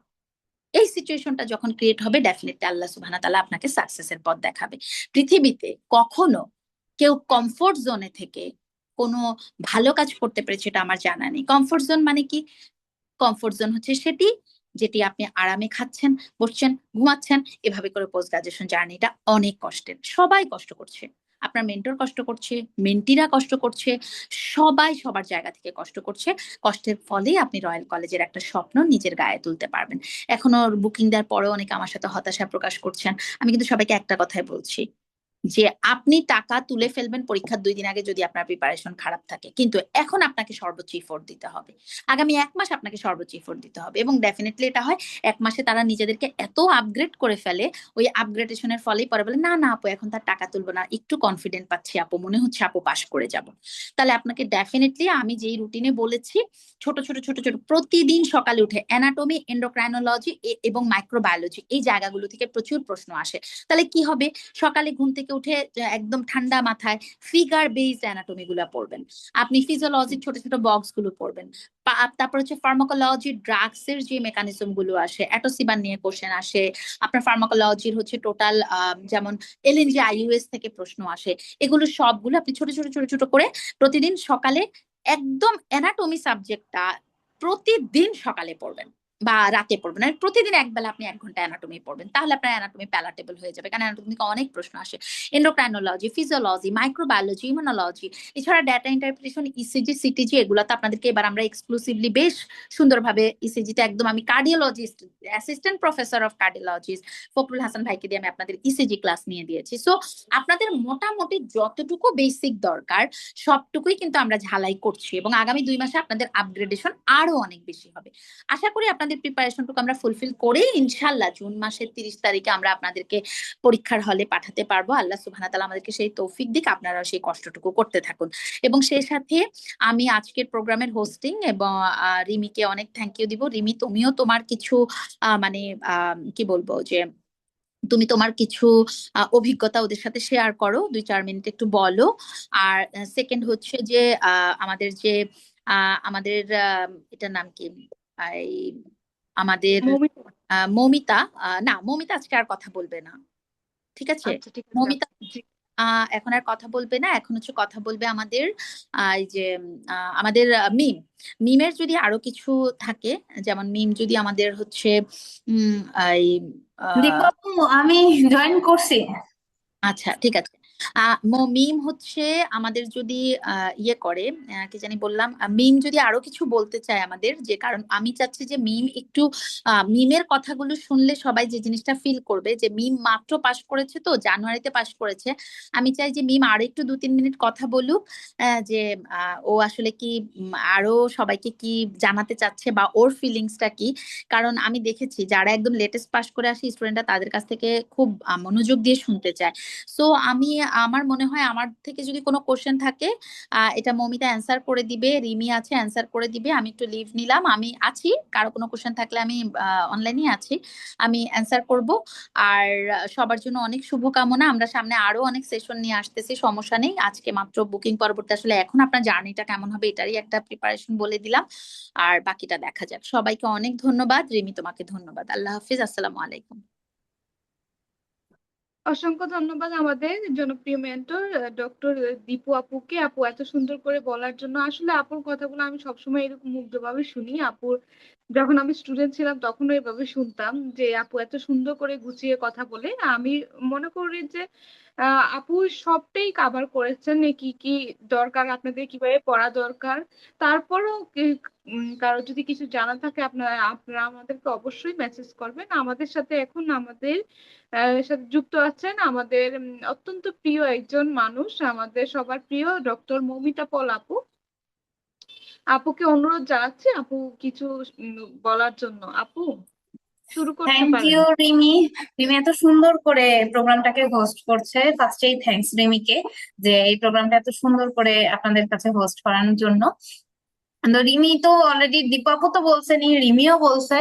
এই সিচুয়েশনটা যখন ক্রিয়েট হবে, ডেফিনেটলি আল্লাহ সুবহানাহু ওয়া তাআলা আপনাকে সাকসেসের পথ দেখাবে। পৃথিবীতে কখনো কেউ কমফোর্ট জোনে থেকে কোনো ভালো কাজ করতে পেরেছে এটা আমার জানা নেই। কমফোর্ট জোন মানে কি? কমফোর্ট জোন হচ্ছে সেটি যেটি আপনি আরামে খাচ্ছেন, বসছেন, ঘুমাচ্ছেন, এভাবে করে পোস্ট গ্রাজুয়েশন জার্নিটা অনেক কষ্টের, সবাই কষ্ট করছে। আপনার মেন্টর কষ্ট করছে, মেন্টিরা কষ্ট করছে, সবাই সবার জায়গা থেকে কষ্ট করছে। কষ্টের ফলেই আপনি রয়্যাল কলেজের একটা স্বপ্ন নিজের গায়ে তুলতে পারবেন। এখনো বুকিং দেওয়ার পরেও অনেকে আমার সাথে হতাশা প্রকাশ করছেন। আমি কিন্তু সবাইকে একটা কথাই বলছি যে আপনি টাকা তুলে ফেলবেন পরীক্ষার 2 দিন আগে যদি আপনার প্রিপারেশন খারাপ থাকে, কিন্তু এখন আপনাকে সর্বোচ্চ এফোর্ট দিতে হবে। আগামী 1 মাস আপনাকে সর্বোচ্চ এফোর্ট দিতে হবে, এবং ডেফিনেটলি এটা হয় 1 মাসে তারা নিজেদেরকে এত আপগ্রেড করে ফেলে, ওই আপগ্রেডেশনের ফলেই পরে বলে না না আপু এখন তার টাকা তুলবো না, একটু কনফিডেন্ট পাচ্ছি আপু, মনে হচ্ছে আপু পাশ করে যাব। তাহলে আপনাকে ডেফিনেটলি আমি যেই রুটিনে বলেছি, ছোট ছোট ছোট ছোট প্রতিদিন সকালে উঠে অ্যানাটমি, এন্ডোক্রাইনোলজি এবং মাইক্রোবায়োলজি এই জায়গাগুলো থেকে প্রচুর প্রশ্ন আসে। তাহলে কি হবে? সকালে ঘুম থেকে উঠে একদম ঠান্ডা মাথায় ফিগার বেসড অ্যানাটমি গুলা পড়বেন, আপনি ফিজিওলজির ছোট ছোট বক্স গুলো পড়বেন, তারপর হচ্ছে ফার্মাকোলজি, ড্রাগস এর যে মেকানিজম গুলো আসে, অ্যাটোসিবান নিয়ে কোশ্চেন আসে, আপনার ফার্মাকোলজির হচ্ছে টোটাল যেমন এলএনজি আইইউএস থেকে প্রশ্ন আসে, এগুলো সবগুলো আপনি ছোট ছোট ছোট ছোট করে প্রতিদিন সকালে, একদম অ্যানাটমি সাবজেক্টটা প্রতিদিন সকালে পড়বেন বা রাতে পড়বেন, আর প্রতিদিন একবেলা আপনি 1 ঘন্টা অ্যানাটমি পড়বেন, তাহলে আপনার অ্যানাটমি প্যালাটেবল হয়ে যাবে। কারণ অ্যানাটমি থেকে অনেক প্রশ্ন আসে, এন্ডোক্রাইনোলজি, ফিজিওলজি, মাইক্রোবায়োলজি, ইমিউনোলজি, এছাড়া ডেটা ইন্টারপ্রিটেশন, ইসিজি, সিটিজি, এগুলো তো আপনাদেরকে এবার আমরা এক্সক্লুসিভলি বেশ সুন্দরভাবে ইসিজিতে একদম, আমি cardiologist, assistant professor of cardiologist Fakhrul Hasan ভাইকে দিয়ে আমি আপনাদের ইসিজি ক্লাস নিয়ে দিয়েছি। সো আপনাদের মোটামুটি যতটুকু বেসিক দরকার সবটুকুই কিন্তু আমরা ঝালাই করছি, এবং আগামী 2 মাসে আপনাদের আপগ্রেডেশন আরো অনেক বেশি হবে। আশা করি আপনাদের প্রিপারেশনটুকু আমরা ফুলফিল করে ইনশাল্লাহ জুন মাসের 30 তারিখে আমরা আপনাদেরকে পরীক্ষার হলে পাঠাতে পারবো। আল্লাহ সুবহানাহু ওয়া তাআলা আমাদেরকে সেই তৌফিক দিক, আপনারা সেই কষ্টটুকু করতে থাকুন। এবং সেই সাথে আমি আজকের প্রোগ্রামের হোস্টিং এবং রিমিকে অনেক থ্যাংক ইউ দিব। রিমি, তুমিও তোমার কিছু মানে কি বলবো যে তুমি তোমার কিছু অভিজ্ঞতা ওদের সাথে শেয়ার করো, 2-4 মিনিট একটু বলো। আর সেকেন্ড হচ্ছে যে আমাদের যে আমাদের এটার নাম কি, এই আমাদের মৌমিতা। মৌমিতা, না মৌমিতা আজকে আর কথা বলবে না, ঠিক আছে? আচ্ছা ঠিক আছে মৌমিতা আপু। জি। এখন আর কথা বলবে না, এখন হচ্ছে কথা বলবে আমাদের এই যে আমাদের মিম। মিমের যদি আরো কিছু থাকে, যেমন মিম যদি আমাদের হচ্ছে উম এই দীপু আপু, আমি জয়েন করছি। আচ্ছা ঠিক আছে, মিম হচ্ছে আমাদের যদি ইয়ে করে, কি জানি বললাম, মিম যদি আরো কিছু বলতে চায় আমাদের, যে কারণ আমি চাচ্ছি যে মিম একটু মিমের কথাগুলো শুনলে সবাই যে জিনিসটা ফিল করবে, যে মিম মাত্র পাশ করেছে, তো জানুয়ারিতে পাশ করেছে। আমি চাই যে মিম আরো একটু 2-3 মিনিট কথা বলুক, যে ও আসলে কি আরো সবাইকে কি জানাতে চাচ্ছে বা ওর ফিলিংসটা কি। কারণ আমি দেখেছি যারা একদম লেটেস্ট পাশ করে আসে স্টুডেন্টরা, তাদের কাছ থেকে খুব মনোযোগ দিয়ে শুনতে চায়। সো আমার মনে হয় আমার থেকে যদি কোনো কোশ্চেন থাকে, এটা মমিতা অ্যান্সার করে দিবে, রিমি আছে অ্যান্সার করে দিবে। আমি একটু লিভ নিলাম, আমি আছি, কারো কোনো কোশ্চেন থাকলে আমি অনলাইনে আছি, আমি অ্যান্সার করব। আর সবার জন্য অনেক শুভকামনা। আমরা সামনে আরো অনেক সেশন নিয়ে আসতেছি, সমস্যা নেই। আজকে মাত্র বুকিং পরবর্তী, আসলে এখন আপনার জার্নিটা কেমন হবে এটারই একটা প্রিপারেশন বলে দিলাম, আর বাকিটা দেখা যাক। সবাইকে অনেক ধন্যবাদ। রিমি, তোমাকে ধন্যবাদ। আল্লাহ হাফিজ, আসসালামু আলাইকুম। অসংখ্য ধন্যবাদ আমাদের জনপ্রিয় মেন্টর ডক্টর দীপু আপুকে, আপু এত সুন্দর করে বলার জন্য। আসলে আপুর কথাগুলো আমি সবসময় এরকম মুগ্ধভাবে শুনি। আপুর যখন আমি স্টুডেন্ট ছিলাম তখনও এভাবে শুনতাম যে আপু এত সুন্দর করে গুছিয়ে কথা বলে। আমি মনে করি যে আপু সবটাই কাভার করেছেন, কি কি দরকার, আপনাদের কিভাবে পড়া দরকার। তারপরেও কারো যদি কিছু জানা থাকে আপনারা আপনারা আমাদেরকে অবশ্যই মেসেজ করবেন। আমাদের সাথে এখন আমাদের সাথে যুক্ত আছেন আমাদের অত্যন্ত প্রিয় একজন মানুষ, আমাদের সবার প্রিয় ডক্টর মৌমিতা পল আপু। আপুকে অনুরোধ জানাচ্ছি আপু কিছু বলার জন্য। আপু শুরু করতে থ্যাংক পারেন। ইউ রিমি। রিমি এত সুন্দর করে প্রোগ্রামটাকে হোস্ট করছে, ফার্স্টেই থ্যাঙ্কস রিমিকে যে এই প্রোগ্রামটা এত সুন্দর করে আপনাদের কাছে হোস্ট করানোর জন্য। তো রিমি তো অলরেডি, দীপকও তো বলছেনি, রিমিও বলছে।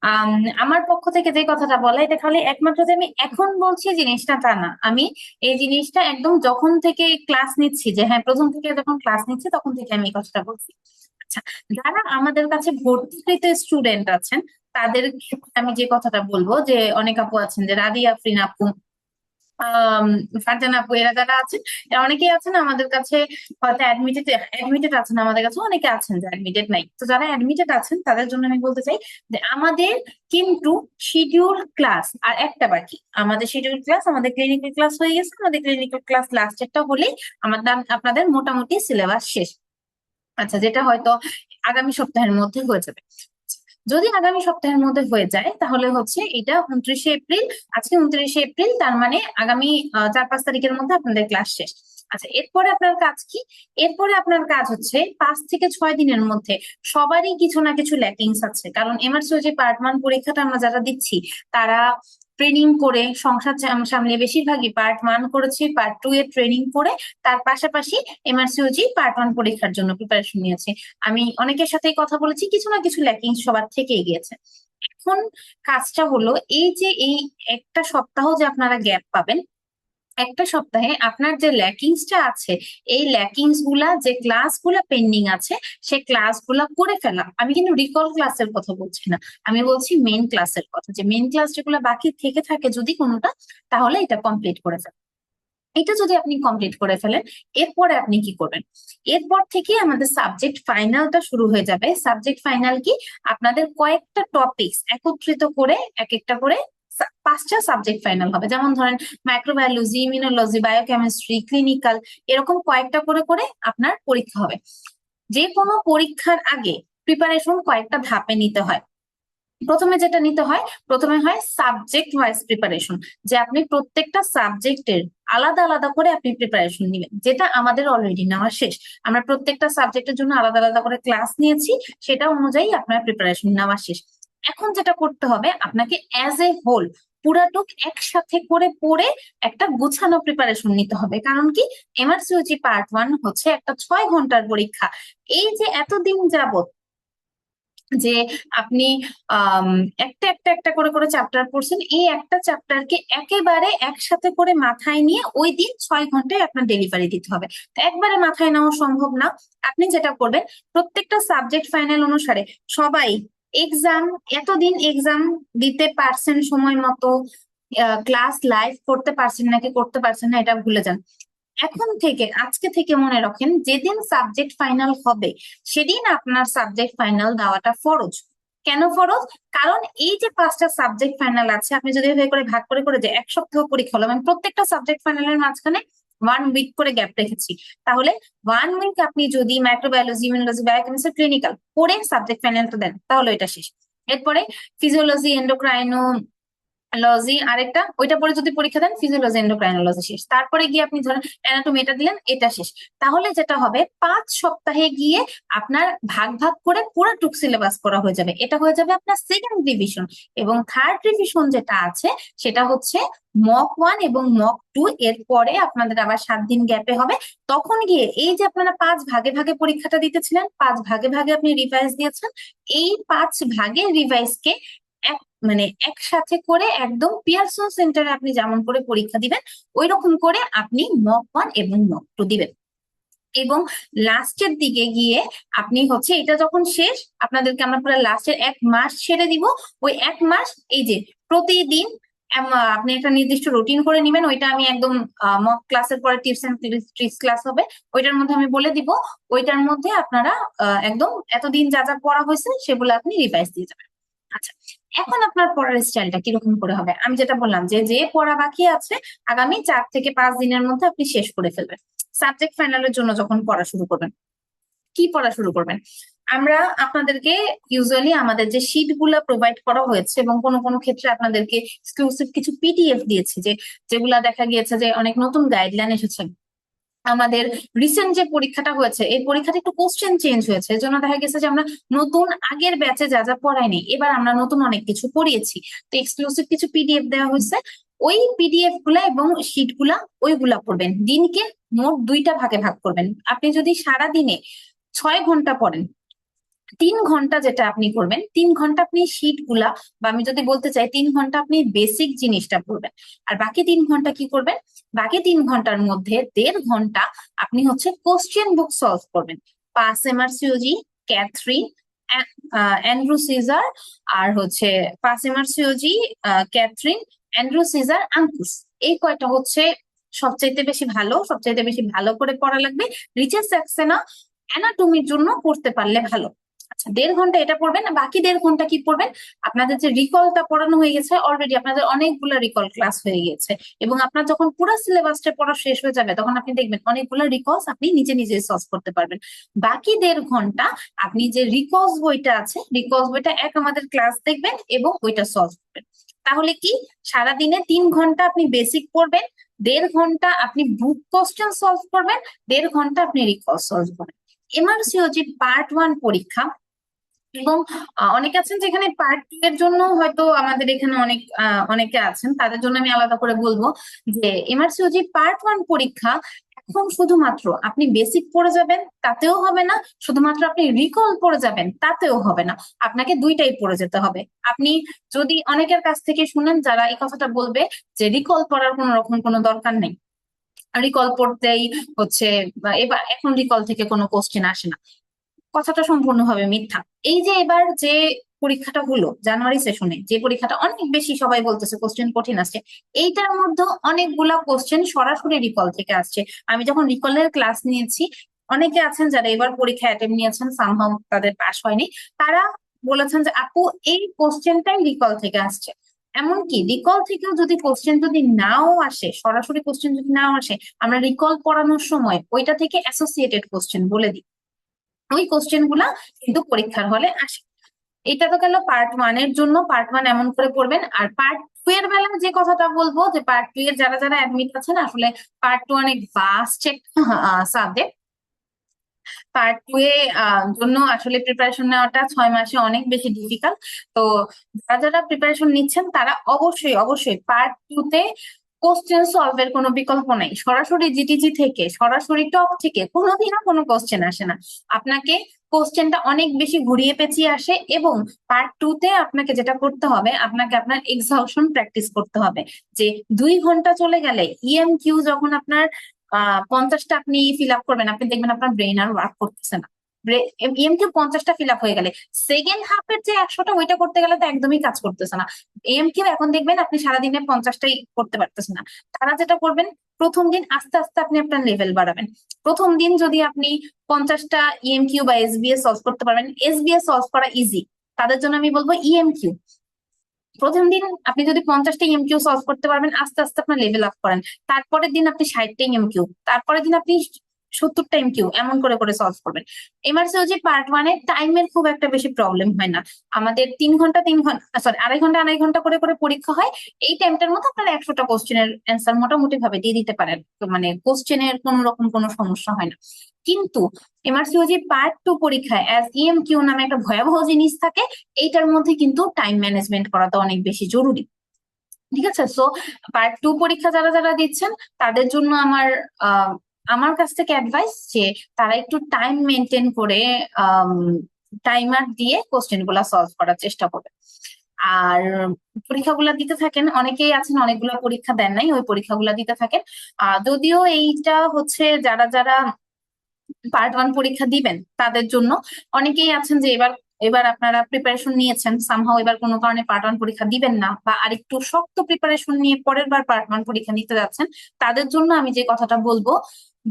আম, আমার পক্ষ থেকে যে কথাটা বলা, এটা খালি একমাত্র যে আমি এখন বলছি জিনিসটা তা না। আমি এই জিনিসটা একদম যখন থেকে ক্লাস নিচ্ছি, যে হ্যাঁ প্রথম থেকে যখন ক্লাস নিচ্ছি তখন থেকে আমি এই কথাটা বলছি। আচ্ছা, যারা আমাদের কাছে ভর্তিকৃত স্টুডেন্ট আছেন তাদের ক্ষেত্রে আমি যে কথাটা বলবো, যে অনেক আপু আছেন, যে রাদিয়া, আফরিন আপু, আহ ফারজানা আপু, এরা যারা আছেন, এরা অনেকেই আছেন আমাদের কাছে হয়তো অ্যাডমিটেড অ্যাডমিটেড আছেন আমাদের কাছে, অনেকে আছেন যে অ্যাডমিটেড নাই। তো যারা অ্যাডমিটেড আছেন তাদের জন্য আমি বলতে চাই যে আমাদের কিন্তু শিডিউল ক্লাস আর একটা বাকি। আমাদের শিডিউল ক্লাস, আমাদের ক্লিনিক্যাল ক্লাস হয়ে গেছে। আমাদের ক্লিনিক্যাল ক্লাস লাস্ট একটা হলেই আমাদের আপনাদের মোটামুটি সিলেবাস শেষ। আচ্ছা, যেটা হয়তো আগামী সপ্তাহের মধ্যে হয়ে যাবে। যদি আগামী সপ্তাহের মধ্যে হয়ে যায় তাহলে হচ্ছে এটা 29শে এপ্রিল। আজকে 29শে এপ্রিল, তার মানে আগামী 4-5 তারিখের মধ্যে আপনাদের ক্লাস শেষ। আচ্ছা, এরপরে আপনার কাজ কি? এরপরে আপনার কাজ হচ্ছে 5 থেকে 6 দিনের মধ্যে সবারই কিছু না কিছু ল্যাকিংস আছে। কারণ এমআরসিও যে পার্ট 1 পরীক্ষাটা আমরা যারা দিচ্ছি, তারা ট্রেনিং করে সংসার সামলে বেশিরভাগই পার্ট 1 করেছে, পার্ট 2 এর ট্রেনিং করে তার পাশাপাশি এমআরসিওজি পার্ট 1 পরীক্ষার জন্য প্রিপারেশন নিয়েছে। আমি অনেকের সাথেই কথা বলেছি, কিছু না কিছু ল্যাকিংস সবার থেকেই গিয়েছে। এখন কাজটা হলো, এই যে এই একটা সপ্তাহ যে আপনারা গ্যাপ পাবেন, একটা সপ্তাহে আপনার যে ল্যাকিংসটা আছে, এই ল্যাকিংস গুলা, যে ক্লাসগুলা পেন্ডিং আছে, সে ক্লাসগুলা করে ফেলা। আমি কিন্তু রিকল ক্লাসের কথা বলছি না, আমি বলছি মেইন ক্লাসের কথা। যে মেইন ক্লাস যেগুলো বাকি থেকে থাকে যদি কোনোটা, তাহলে এটা কমপ্লিট করে ফেলা। এটা যদি আপনি কমপ্লিট করে ফেলেন, এরপরে আপনি কি করবেন? এরপর থেকে আমাদের সাবজেক্ট ফাইনালটা শুরু হয়ে যাবে। সাবজেক্ট ফাইনাল কি? আপনাদের কয়েকটা টপিকস একত্রিত করে এক একটা করে 5টা সাবজেক্ট ফাইনাল হবে। যেমন ধরেন মাইক্রোবায়োলজি, ইমিউনোলজি, বায়োকেমিস্ট্রি, ক্লিনিক্যাল, এরকম কয়েকটা করে করে আপনার পরীক্ষা হবে। যে কোনো পরীক্ষার আগে প্রিপারেশন কয়েকটা ধাপে নিতে হয়। প্রথমে যেটা নিতে হয়, প্রথমে হয় সাবজেক্ট ওয়াইজ প্রিপারেশন, যে আপনি প্রত্যেকটা সাবজেক্টের আলাদা আলাদা করে আপনি প্রিপারেশন নিবেন, যেটা আমাদের অলরেডি নেওয়া শেষ। আমরা প্রত্যেকটা সাবজেক্টের জন্য আলাদা আলাদা করে ক্লাস নিয়েছি, সেটা অনুযায়ী আপনার প্রিপারেশন নেওয়া শেষ। এখন যেটা করতে হবে, আপনাকে অ্যাজ এ হোল পুরাটুক একসাথে করে পড়ে একটা গুছানো প্রিপারেশন নিতে হবে। কারণ কি, এমআরসিওজি পার্ট 1 হচ্ছে একটা 6 ঘন্টার পরীক্ষা। এই যে এতদিন যাবত যে আপনি একটা একটা একটা করে করে চ্যাপ্টার পড়ছেন, এই একটা চ্যাপ্টারকে একেবারে একসাথে করে মাথায় নিয়ে ওই দিন 6 ঘন্টায় আপনার ডেলিভারি দিতে হবে। তো একবারে মাথায় নেওয়া সম্ভব না। আপনি যেটা করবেন, প্রত্যেকটা সাবজেক্ট ফাইনাল অনুসারে সবাই এক্সাম, এতদিন এক্সাম দিতে পারছেন সময় মতো, ক্লাস লাইভ করতে পারছেন নাকি করতে পারছেন না এটা ভুলে যান। এখন থেকে, আজকে থেকে মনে রাখেন, যেদিন সাবজেক্ট ফাইনাল হবে সেদিন আপনার সাবজেক্ট ফাইনাল দেওয়াটা ফরজ। কেন ফরজ? কারণ এই যে 5টা সাবজেক্ট ফাইনাল আছে, আপনি যদি এভাবে করে ভাগ করে করে যে 1 সপ্তাহ পরীক্ষা হলো, মানে প্রত্যেকটা সাবজেক্ট ফাইনালের মাঝখানে 1 উইক করে গ্যাপ রেখেছি, তাহলে 1 উইক আপনি যদি মাইক্রোবায়োলজি, ইমিউনোলজি, বায়োকেমিস্ট্রি, ক্লিনিক্যাল পড়ে সাবজেক্ট ফাইনালটা দেন তাহলে এটা শেষ। এরপরে ফিজিওলজি, এন্ডোক্রাইনোলজি আরেকটা, ওইটা পরে যদি পরীক্ষা দেন ফিজিওলজি, এন্ডোক্রাইনোলজি শেষ। তারপরে গিয়ে আপনি ধরেন অ্যানাটমি এটা দিলেন, এটা শেষ। তাহলে যেটা হবে 5 সপ্তাহে গিয়ে আপনার ভাগ ভাগ করে পুরো টুক সিলেবাস করা হয়ে যাবে। এটা হয়ে যাবে আপনার সেকেন্ড রিভিশন। এবং থার্ড রিভিশন যেটা আছে সেটা হচ্ছে মক 1 এবং মক 2। এর পরে আপনাদের আবার 7 দিন গ্যাপে হবে। তখন গিয়ে এই যে আপনারা 5 ভাগে ভাগে পরীক্ষাটা দিতেছিলেন, 5 ভাগে ভাগে আপনি রিভাইজ দিয়েছেন, এই 5 ভাগের রিভাইজকে এক মানে একসাথে করে একদম পিয়ারসন সেন্টারে আপনি যেমন করে পরীক্ষা দিবেন ওই রকম করে আপনি মক 1 এবং মক 2 দিবেন। এবং লাস্টের দিকে গিয়ে আপনি হচ্ছে এটা যখন শেষ, আপনাদেরকে আমরা পুরো লাস্টের 1 মাস ছেড়ে দিব। ওই 1 মাস এই যে প্রতিদিন আপনি একটা নির্দিষ্ট রুটিন করে নেবেন। ওইটা আমি একদম মক ক্লাসের পরে টিপস এন্ড ট্রিক্স ক্লাস হবে, ওইটার মধ্যে আমি বলে দিব। ওইটার মধ্যে আপনারা একদম এতদিন যা যা পড়া হয়েছে সেগুলো আপনি রিভাইজ দিয়ে যাবেন। আচ্ছা, এখন আপনার পড়ার স্টাইলটা কিরকম করে হবে? আমি যেটা বললাম যে যে পড়া বাকি আছে আগামী 4 থেকে 5 দিনের মধ্যে আপনি শেষ করে ফেলবেন। সাবজেক্ট ফাইনালের জন্য যখন পড়া শুরু করবেন, কি পড়া শুরু করবেন? আমরা আপনাদেরকে ইউজুয়ালি আমাদের যে শীট গুলা প্রোভাইড করা হয়েছে এবং কোনো কোনো ক্ষেত্রে আপনাদেরকে এক্সক্লুসিভ কিছু পিডিএফ দিয়েছি, যেগুলা দেখা গিয়েছে যে অনেক নতুন গাইডলাইন এসেছে। আমাদের রিসেন্ট যে পরীক্ষাটা হয়েছে এই পরীক্ষাটা একটু কোশ্চেন চেঞ্জ হয়েছে, এর জন্য দেখা গেছে যে আমরা নতুন আগের ব্যাচে যা যা পড়াইনি এবার আমরা নতুন অনেক কিছু পড়িয়েছি। তো এক্সক্লুসিভ কিছু পিডিএফ দেওয়া হয়েছে, ওই পিডিএফ গুলা এবং শীট গুলা ওইগুলা পড়বেন। দিনকে মোট 2টা ভাগে ভাগ করবেন। আপনি যদি সারা দিনে 6 ঘন্টা পড়েন, 3 ঘন্টা যেটা আপনি করবেন, 3 ঘন্টা আপনি শীট গুলা, বা আমি যদি বলতে চাই 3 ঘন্টা আপনি বেসিক জিনিসটা পড়বেন। আর বাকি 3 ঘন্টা কি করবেন? বাকি 3 ঘন্টার মধ্যে 1.5 ঘন্টা আপনি হচ্ছে কোশ্চেন বুক সলভ করবেন। Pass MRCOG, Catherine, Andrew Caesar, আর হচ্ছে pass MRCOG, Catherine, Andrew Caesar, Ankush, এই কয়টা হচ্ছে সবচাইতে বেশি ভালো, সবচাইতে বেশি ভালো করে পড়া লাগবে। রিচার্ড স্যাক্সেনা অ্যানাটমির জন্য পড়তে পারলে ভালো। আচ্ছা, 1.5 ঘন্টা এটা পড়বেন। বাকি 1.5 ঘন্টা কি পড়বেন? আপনাদের যে রিকলটা পড়ানো হয়ে গেছে অলরেডি, আপনাদের অনেকগুলো রিকল ক্লাস হয়ে গেছে এবং আপনার যখন পুরো সিলেবাসটা পড়া শেষ হয়ে যাবে তখন আপনি দেখবেন অনেকগুলো রিকলস আপনি নিজে নিজে সলভ করতে পারবেন। বাকি 1.5 ঘন্টা আপনি যে রিকলস বইটা আছে, রিকলস বইটা আমাদের ক্লাস দেখবেন এবং ওইটা সলভ করবেন। তাহলে কি সারাদিনে 3 ঘন্টা আপনি বেসিক পড়বেন, 1.5 ঘন্টা আপনি বুক কোশ্চেন সলভ করবেন, 1.5 ঘন্টা আপনি রিকল সলভ করবেন। এমআরসিওজি পার্ট 1 পরীক্ষা, এবং অনেকে আছেন যেখানে পার্ট 2 এর জন্য হয়তো আমাদের এখানে অনেকে আছেন, তাদের জন্য আমি আলাদা করে বলবো যে এমআরসিওজি পার্ট 1 পরীক্ষা এখন শুধুমাত্র আপনি বেসিক পড়ে যাবেন তাতেও হবে না, শুধুমাত্র আপনি রিকল পড়ে যাবেন তাতেও হবে না, আপনাকে দুইটাই পড়ে যেতে হবে। আপনি যদি অনেকের কাছ থেকে শুনেন যারা এই কথাটা বলবে যে রিকল পড়ার কোনো রকম কোনো দরকার নেই, রিকল পড়তেই হচ্ছে এবার এখন রিকল থেকে কোনো কোশ্চেন আসে না, কথাটা সম্পূর্ণভাবে মিথ্যা। এই যে এবার যে পরীক্ষাটা হলো জানুয়ারি সেশনে, যে পরীক্ষাটা অনেক বেশি সবাই বলতেছে কোশ্চেন কঠিন আসছে, এইটার মধ্যে অনেকগুলা কোশ্চেন সরাসরি রিকল থেকে আসছে। আমি যখন রিকলের ক্লাস নিয়েছি, অনেকে আছেন যারা এবার পরীক্ষা অ্যাটেম্প নিয়েছেন, সামহাউ তাদের পাস হয়নি, তারা বলেছেন যে আপু এই কোশ্চেনটাই রিকল থেকে আসছে। এমনকি রিকল থেকেও যদি কোশ্চেন যদি নাও আসে, সরাসরি কোশ্চেন যদি নাও আসে, আমরা রিকল পড়ানোর সময় ওইটা থেকে অ্যাসোসিয়েটেড কোশ্চেন বলে দিই, ওই কোশ্চেন গুলা কিন্তু পরীক্ষার হলে আসে। এটা তো গেল পার্ট 1 এর জন্য, পার্ট 1 এমন করে পড়বেন। আর পার্ট 2 এর বেলায় যে কথাটা বলবো যে পার্ট 2 এর যারা যারা অ্যাডমিট আছেন, আসলে পার্ট 2 অনেক ভাস্ট সাবজেক্ট। পার্ট 2 এ জন্য আসলে প্রিপারেশন নেওয়াটা 6 মাসে অনেক বেশি ডিফিকাল্ট। তো যারা যারা প্রিপারেশন নিচ্ছেন তারা অবশ্যই অবশ্যই পার্ট 2 তে কোশ্চেন সলভের কোনো বিকল্প নাই। সরাসরি জিটিজি থেকে, সরাসরি টপ থেকে কোনোদিনও কোনো কোশ্চেন আসে না, আপনাকে কোশ্চেনটা অনেক বেশি ঘুরিয়ে পেঁচিয়ে আসে। এবং পার্ট 2 তে আপনাকে যেটা করতে হবে, আপনাকে আপনার এক্সাউশন প্র্যাকটিস করতে হবে। যে 2 ঘন্টা চলে গেলে ইএমকিউ যখন আপনার 50টা আপনি ফিল আপ করবেন, আপনি দেখবেন আপনার ব্রেন আর ওয়ার্ক করতেছে না। ইএমকিউ 50টা ফিল আপ হয়ে গেলে সেকেন্ড হাফের যে 100টা ওইটা করতে গেলে তো একদমই কাজ করতেছে না। এএমকিউ এখন দেখবেন আপনি সারাদিনে 50টাই করতে পারতেছেন না। তারা যেটা করবেন, প্রথম দিন আস্তে আস্তে আপনি আপনার লেভেল বাড়াবেন। প্রথম দিন যদি আপনি 50টা ইএমকিউ বা এসবিএস সলভ করতে পারবেন, এসবিএস সলভ করা ইজি, তাদের জন্য আমি বলবো ইএমকিউ প্রথম দিন আপনি যদি 50টা এমকিউ সলভ করতে পারবেন, আস্তে আস্তে আপনার লেভেল আপ করেন। তারপরের দিন আপনি 60টা এমকিউ, তারপরের দিন আপনি 70টা এমকিউ, এমন করে করে সলভ করবেন। এমআরসিওজি পার্ট 1 এর টাইমের খুব একটা বেশি প্রবলেম হয় না। আমাদের 3 ঘন্টা 3 ঘন্টা, সরি, আড়াই ঘন্টা করে করে পরীক্ষা হয়। এই টাইমটার মধ্যে আপনারা 100টা কোশ্চেনের অ্যান্সার মোটামুটি ভাবে দিয়ে দিতে পারেন। তো মানে কোশ্চেনের কোনো রকম কোনো সমস্যা হয় না। কিন্তু এমআরসিওজি পার্ট 2 পরীক্ষায় অ্যাজ ইএমকিউ নামে একটা ভয়াবহ জিনিস থাকে, এইটার মধ্যে কিন্তু টাইম ম্যানেজমেন্ট করাটা অনেক বেশি জরুরি। ঠিক আছে, সো পার্ট 2 পরীক্ষা যারা যারা দিচ্ছেন তাদের জন্য আমার কাছ থেকে অ্যাডভাইস যে তারা একটু টাইম মেনটেন করে টাইমার দিয়ে কোশ্চেন গুলা সলভ করার চেষ্টা করবে। আর পরীক্ষাগুলো দিতে থাকেন, অনেকেই আছেন অনেকগুলো পরীক্ষা দেন নাই, ওই পরীক্ষাগুলো দিতে থাকেন। যদিও এইটা হচ্ছে যারা যারা পার্ট 1 পরীক্ষা দিবেন তাদের জন্য, অনেকেই আছেন যে এবার এবার আপনারা প্রিপারেশন নিয়েছেন সামহাও, এবার কোনো কারণে পার্ট 1 পরীক্ষা দিবেন না বা আরেকটু শক্ত প্রিপারেশন নিয়ে পরের বার পার্ট 1 পরীক্ষা নিতে যাচ্ছেন, তাদের জন্য আমি যে কথাটা বলবো,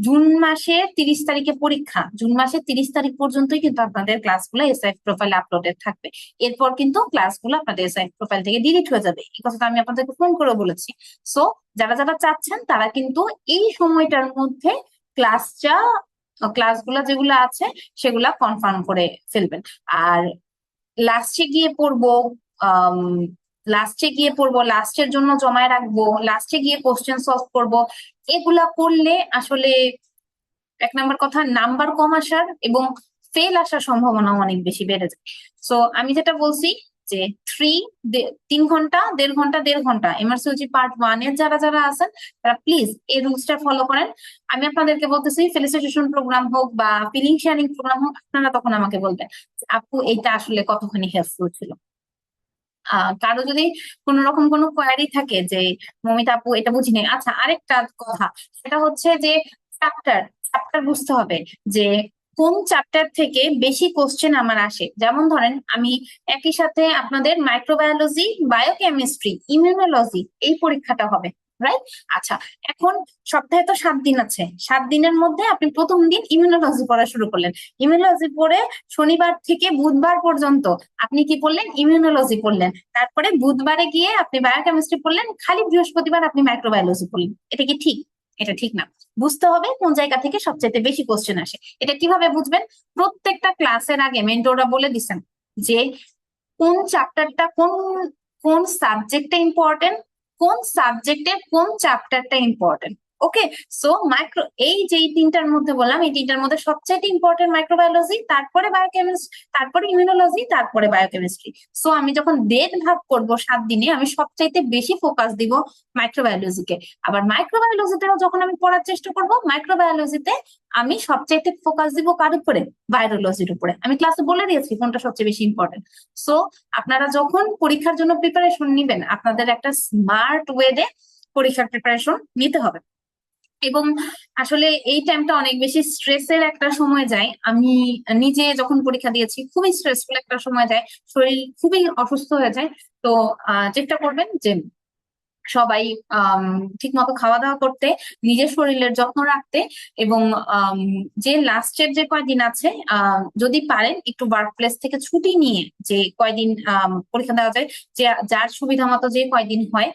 জুন মাসে 30 তারিখে পরীক্ষা, জুন মাসের 30 তারিখ পর্যন্তই কিন্তু আপনাদের ক্লাসগুলো এসআইএফ প্রোফাইলে আপলোডেড থাকবে। এরপর কিন্তু ক্লাসগুলো আপনাদের এসআইএফ প্রোফাইল থেকে ডিলিট হয়ে যাবে, এই কথাটা আমি আপনাদেরকে ফোন করে বলেছি। সো যারা যারা চাচ্ছেন তারা কিন্তু এই সময়টার মধ্যে ক্লাসটা ক্লাসগুলো যেগুলো আছে সেগুলা কনফার্ম করে ফেলবেন। আর লাস্টে গিয়ে পড়বো, লাস্টের জন্য জমায় রাখবো, লাস্টে গিয়ে কোশ্চেন সলভ করবো, এগুলা করলে আসলে এক নাম্বার কথা নাম্বার কম আসার এবং ফেল আসার সম্ভাবনা অনেক বেশি বেড়ে যায়। সো আমি যেটা বলছি যে 3 ঘন্টা 1.5 ঘন্টা 1.5 ঘন্টা এমআরসিওজি পার্ট 1 এর যারা যারা আছেন তারা প্লিজ এই রুলসটা ফলো করেন। আমি আপনাদেরকে বলতেছি, ফেলিসিটেশন প্রোগ্রাম হোক বা ফিলিং শেয়ারিং প্রোগ্রাম হোক, আপনারা তখন আমাকে বলবেন আপু এইটা আসলে কতখানি হেল্পফুল ছিল। কারো যদি কোন রকম কোনো কোয়ারি থাকে যে মমিতা আপু এটা বুঝিনি, আচ্ছা আরেকটা কথা, সেটা হচ্ছে যে চ্যাপ্টার চ্যাপ্টার বুঝতে হবে যে কোন চ্যাপ্টার থেকে বেশি কোশ্চেন আমার আসে। যেমন ধরেন আমি একই সাথে আপনাদের মাইক্রোবায়োলজি, বায়োকেমিস্ট্রি, ইমিউনোলজি এই পরীক্ষাটা হবে, রাইট? আচ্ছা, এখন সপ্তাহে তো 7 দিন আছে, 7 দিনের মধ্যে আপনি প্রথম দিন ইমিউনোলজি পড়া শুরু করলেন, ইমিউনোলজি পড়ে শনিবার থেকে বুধবার পর্যন্ত আপনি কি পড়লেন? ইমিউনোলজি পড়লেন। তারপরে বুধবারে গিয়ে আপনি বায়োকেমিস্ট্রি পড়লেন, খালি বৃহস্পতিবার আপনি মাইক্রোবায়োলজি পড়লেন। এটা কি ঠিক? এটা ঠিক না। বুঝতে হবে কোন জায়গা থেকে সবচেয়ে বেশি কোশ্চেন আসে। এটা কিভাবে বুঝবেন? প্রত্যেকটা ক্লাসের আগে মেন্টররা বলে দিচ্ছেন যে কোন চ্যাপ্টারটা কোন কোন সাবজেক্টটা ইম্পর্টেন্ট, কোন সাবজেক্টের কোন চ্যাপ্টারটা ইম্পর্টেন্ট। ওকে, সো এই যে 3টার মধ্যে বললাম, এই 3টার মধ্যে সবচেয়ে ইম্পর্টেন্ট মাইক্রোবায়োলজি, তারপরে বায়োকেমিস্ট্রি, তারপরে ইমিউনোলজি, তারপরে বায়োকেমিস্ট্রি। সো আমি যখন ভাগ করব 7 দিনে, আমি সবচাইতে বেশি ফোকাস দিব মাইক্রোবায়োলজিকে। আবার মাইক্রোবায়োলজিতেও যখন আমি পড়ার চেষ্টা করব, মাইক্রোবায়োলজিতে আমি সবচাইতে ফোকাস দিব কার উপরে? ভাইরোলজির উপরে। আমি ক্লাসে বলে দিয়েছি কোনটা সবচেয়ে বেশি ইম্পর্টেন্ট। সো আপনারা যখন পরীক্ষার জন্য প্রিপারেশন নিবেন, আপনাদের একটা স্মার্ট ওয়েতে পরীক্ষার প্রিপারেশন নিতে হবে। এবং আসলে এই টাইমটা অনেক বেশি স্ট্রেসের একটা সময় যায়। আমি নিজে যখন পরীক্ষা দিয়েছি খুবই স্ট্রেসফুল একটা সময় যায়, শরীর খুবই অসুস্থ হয়ে যায়। তো চেষ্টা করবেন যে সবাই ঠিক মতো খাওয়া দাওয়া করতে, নিজের শরীরের যত্ন রাখতে, এবং যে লাস্টের যে কয়দিন আছে যদি পারেন একটু ওয়ার্ক প্লেস থেকে ছুটি নিয়ে, যে কয়দিন পরীক্ষা দেওয়া যায়, যে যার সুবিধা মতো যে কয়দিন হয়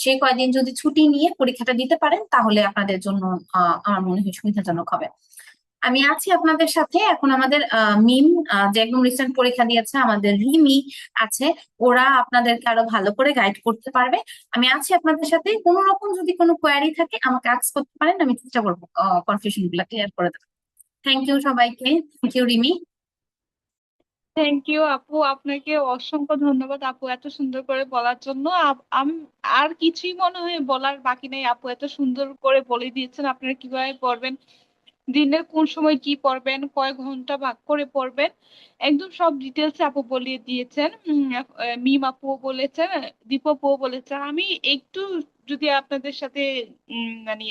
সেই কয়দিন যদি ছুটি নিয়ে পরীক্ষাটা দিতে পারেন, তাহলে আপনাদের জন্য আমার মনে হয় সুবিধাজনক হবে। আমি আছি আপনাদের সাথে। এখন আমাদের মিম যে একদম রিসেন্ট পরীক্ষা দিয়েছে, আমাদের রিমি আছে, ওরা আপনাদেরকে আরো ভালো করে গাইড করতে পারবে। আমি আছি আপনাদের সাথে, কোনো রকম যদি কোনো কোয়ারি থাকে আমাকে আস্ক করতে পারেন, আমি চেষ্টা করবো কনফিউশন গুলা ক্লিয়ার করে দেবো। থ্যাংক ইউ সবাইকে। Thank you Rimi. Thank you আপু, আপনাকে অসংখ্য ধন্যবাদ আপু এত সুন্দর করে বলার জন্য। আমি আর কিছুই মনে হয় বলার বাকি নেই, আপু এত সুন্দর করে বলে দিয়েছেন আপনারা কিভাবে পড়বেন, দিনের কোন সময় কি পড়বেন, কয় ঘন্টা ভাগ করে পড়বেন, একদম সব ডিটেলস আপু বলিয়ে দিয়েছেন। মিম আপু বলেছেন, দীপ আপুও বলেছেন। আমি একটু যদি আপনাদের সাথে মানে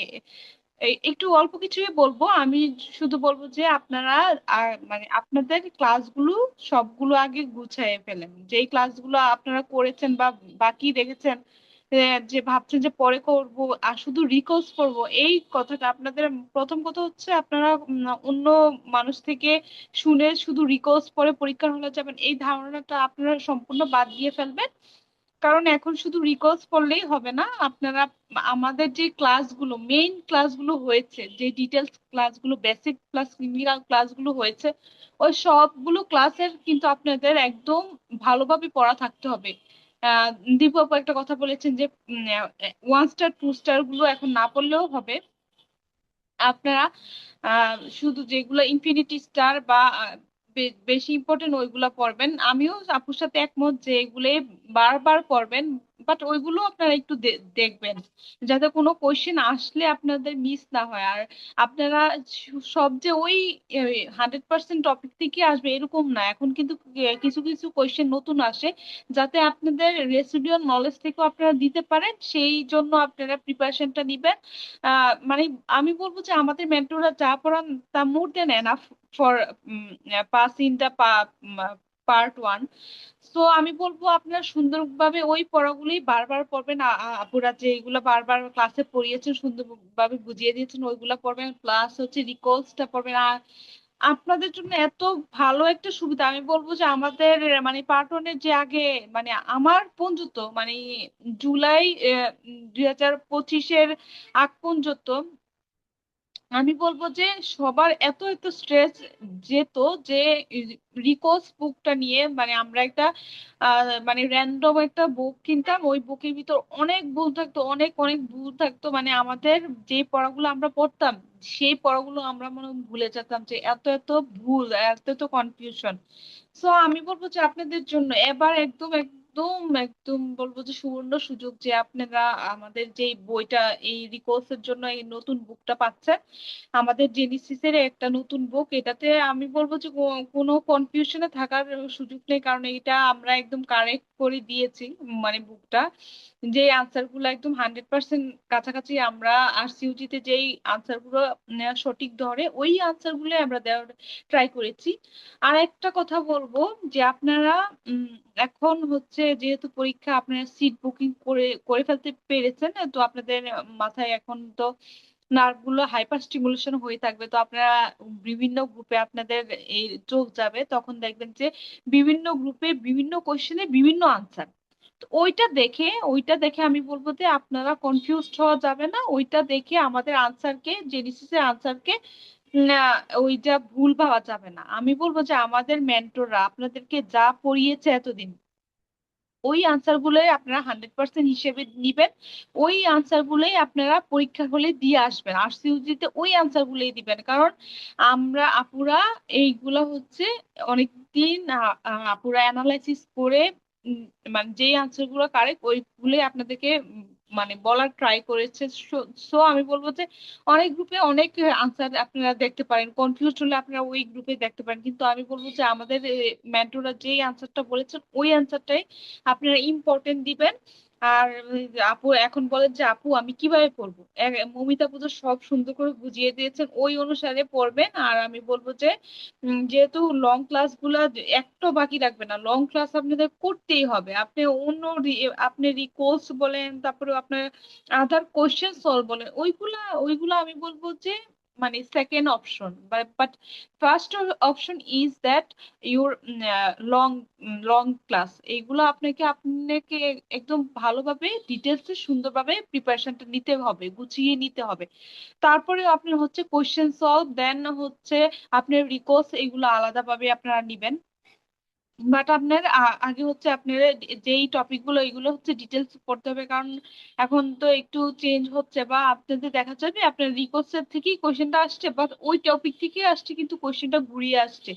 একটু অল্প কিছুই বলবো। আমি শুধু বলবো যে আপনারা মানে আপনাদের ক্লাসগুলো সবগুলো আগে গুছিয়ে ফেলেন, যেই ক্লাসগুলো আপনারা করেছেন বা বাকি রেখেছেন, যে ভাবছেন যে পরে করব আর শুধু রিকোয়েস্ট করব, এই কথাটা আপনাদের প্রথম কথা হচ্ছে আপনারা অন্য মানুষ থেকে শুনে শুধু রিকোয়েস্ট পরে পরীক্ষার হলে যাবেন, এই ধারণাটা আপনারা সম্পূর্ণ বাদ দিয়ে ফেলবেন। কারণ এখন শুধু রিকোয়েস্ট করলেই হবে না, আপনারা আমাদের যে ক্লাসগুলো মেইন ক্লাসগুলো হয়েছে, যে ডিটেলস ক্লাসগুলো বেসিক প্লাস ক্রিমিনাল ক্লাসগুলো হয়েছে, ওই সবগুলো ক্লাসের কিন্তু আপনাদের একদম ভালোভাবে পড়া থাকতে হবে। আহ দীপু আপু একটা কথা বলেছেন যে 1 স্টার 2 স্টার গুলো এখন না পড়লেও হবে, আপনারা শুধু যেগুলো ইনফিনিটি স্টার বা বেশি ইম্পর্টেন্ট ওইগুলা পড়বেন। আমিও আপুর সাথে একমত যে এগুলো বারবার পড়বেন, বাট ওইগুলো আপনারা একটু দেখবেন যাতে কোনো কোয়েশ্চেন আসলে আপনাদের মিস না হয়। আর আপনারা সব যে ওই 100% টপিক থেকে আসবে এরকম না, এখন কিন্তু কিছু কিছু কোয়েশ্চেন নতুন আসে, যাতে আপনাদের রেসিডুয়াল নলেজ থেকেও আপনারা দিতে পারেন, সেই জন্য আপনারা প্রিপারেশনটা নিবেন। মানে আমি বলবো যে আমাদের মেন্টররা যা পড়ান তা more than enough for pass in the part 1। তো আমি বলবো আপনারা সুন্দরভাবে ওই পড়াগুলোই বারবার পড়বেন। আপুরা যে এগুলা বারবার ক্লাসে পড়িয়েছেন, সুন্দরভাবে বুঝিয়ে দিয়েছেন, ওইগুলা পড়বেন, প্লাস হচ্ছে রিকোর্সটা পড়বেন। আর আপনাদের জন্য এত ভালো একটা সুবিধা, আমি বলবো যে আমাদের মানে পার্টনের যে আগে মানে আমার পর্যন্ত মানে জুলাই 2025-এর আগ পর্যন্ত আমি বলবো যে সবার এত এত স্ট্রেস যেত যে রিকোর্স বুকটা নিয়ে মানে আমরা একটা মানে র্যান্ডম একটা বুক কিনতাম, ওই বুকের ভিতর অনেক ভুল থাকতো, অনেক অনেক ভুল থাকতো, মানে আমাদের যে পড়াগুলো আমরা পড়তাম সেই পড়াগুলো আমরা মনে হয় ভুলে যেতাম যে এত এত ভুল, এত এত কনফিউশন। সো আমি বলবো যে আপনাদের জন্য এবার একদম একদম একদম বলবো যে সুবর্ণ সুযোগ যে আপনারা আমাদের যে বইটা এই রিকোর্সের জন্য এই নতুন বুকটা পাচ্ছেন, আমাদের জেনিসিসের একটা নতুন বুক। এটাতে আমি বলবো যে কোনো কনফিউশনে থাকার সুযোগ নেই, কারণ এটা আমরা একদম কারেক্ট করে দিয়েছি। মানে বুকটা যে আনসার গুলো একদম 100% কাছাকাছি, আমরা RCUG তে যেই আনসার গুলো সঠিক ধরে ওই আনসার গুলো আমরা দেওয়ার ট্রাই করেছি। আর একটা কথা বলবো যে আপনারা উম, এখন হচ্ছে যেহেতু পরীক্ষা, আপনারা সিট বুকিং করে করে ফেলতে পেরেছেন, তো আপনাদের মাথায় এখন তো নার্ভ গুলো হাইপার স্টিমুলেশন হয়ে থাকবে, তো আপনারা বিভিন্ন গ্রুপে আপনাদের এই চোখ যাবে, তখন দেখবেন যে বিভিন্ন গ্রুপে বিভিন্ন কোশ্চেনে বিভিন্ন আনসার। তো ওইটা দেখে আমি বলবো যে আপনারা কনফিউজড হওয়া যাবে না, ওইটা দেখে আমাদের আনসারকে জেনেসিসের আনসারকে না ওইটা ভুল ভাবা যাবে না। আমি বলবো যে আমাদের মেন্টররা আপনাদেরকে যা পড়িয়েছে এতদিন, ওই আনসার গুলোই আপনারা 100% হিসেবে নিবেন, ওই আনসার গুলোই আপনারা পরীক্ষার হলে দিয়ে আসবেন, RCUG তে ওই আনসার গুলোই দিবেন। কারণ আমরা আপুরা এইগুলা হচ্ছে অনেকদিন আপুরা অ্যানালাইসিস করে উম, মানে যেই আনসার গুলো কারেক্ট ওইগুলোই আপনাদেরকে মানে বলার ট্রাই করেছে। সো আমি বলবো যে অনেক গ্রুপে অনেক আনসার আপনারা দেখতে পারেন, কনফিউজ হলে আপনারা ওই গ্রুপে দেখতে পারেন, কিন্তু আমি বলবো যে আমাদের মেন্টররা যেই আনসারটা বলেছেন ওই আনসারটাই আপনারা ইম্পর্টেন্ট দিবেন। আর ওই যে আপু এখন বলেন যে আপু আমি কিভাবে পড়বো, মমিতা আপু তো সব সুন্দর করে বুঝিয়ে দিয়েছেন, ওই অনুসারে পড়বেন। আর আমি বলবো যে যেহেতু লং ক্লাস গুলা একটা বাকি রাখবে না, লং ক্লাস আপনাদের করতেই হবে। আপনি অন্য আপনি রিকোর্স বলেন, তারপরে আপনার আদার কোশ্চেন সলভ বলেন, ওইগুলা আমি বলবো যে মানে second option, but first option is that your long long class. এইগুলো আপনাকে একদম ভালোভাবে ডিটেলসে সুন্দরভাবে প্রিপারেশনটা নিতে হবে, গুছিয়ে নিতে হবে। তারপরে আপনার হচ্ছে কোশ্চেন সলভ, দেন হচ্ছে আপনার রিকোর্স, এগুলো আলাদাভাবে আপনারা নিবেন। বাট আপনার আগে হচ্ছে আপনার যেই টপিক গুলো এগুলো হচ্ছে ডিটেলস পড়তে হবে, কারণ এখন তো একটু চেঞ্জ হচ্ছে, বা আপনাদের দেখা যাবে আপনার রিকোর্সের থেকেই কোশ্চেনটা আসছে, বাট ওই টপিক থেকে আসছে কিন্তু কোশ্চেনটা ঘুরিয়ে আসছে।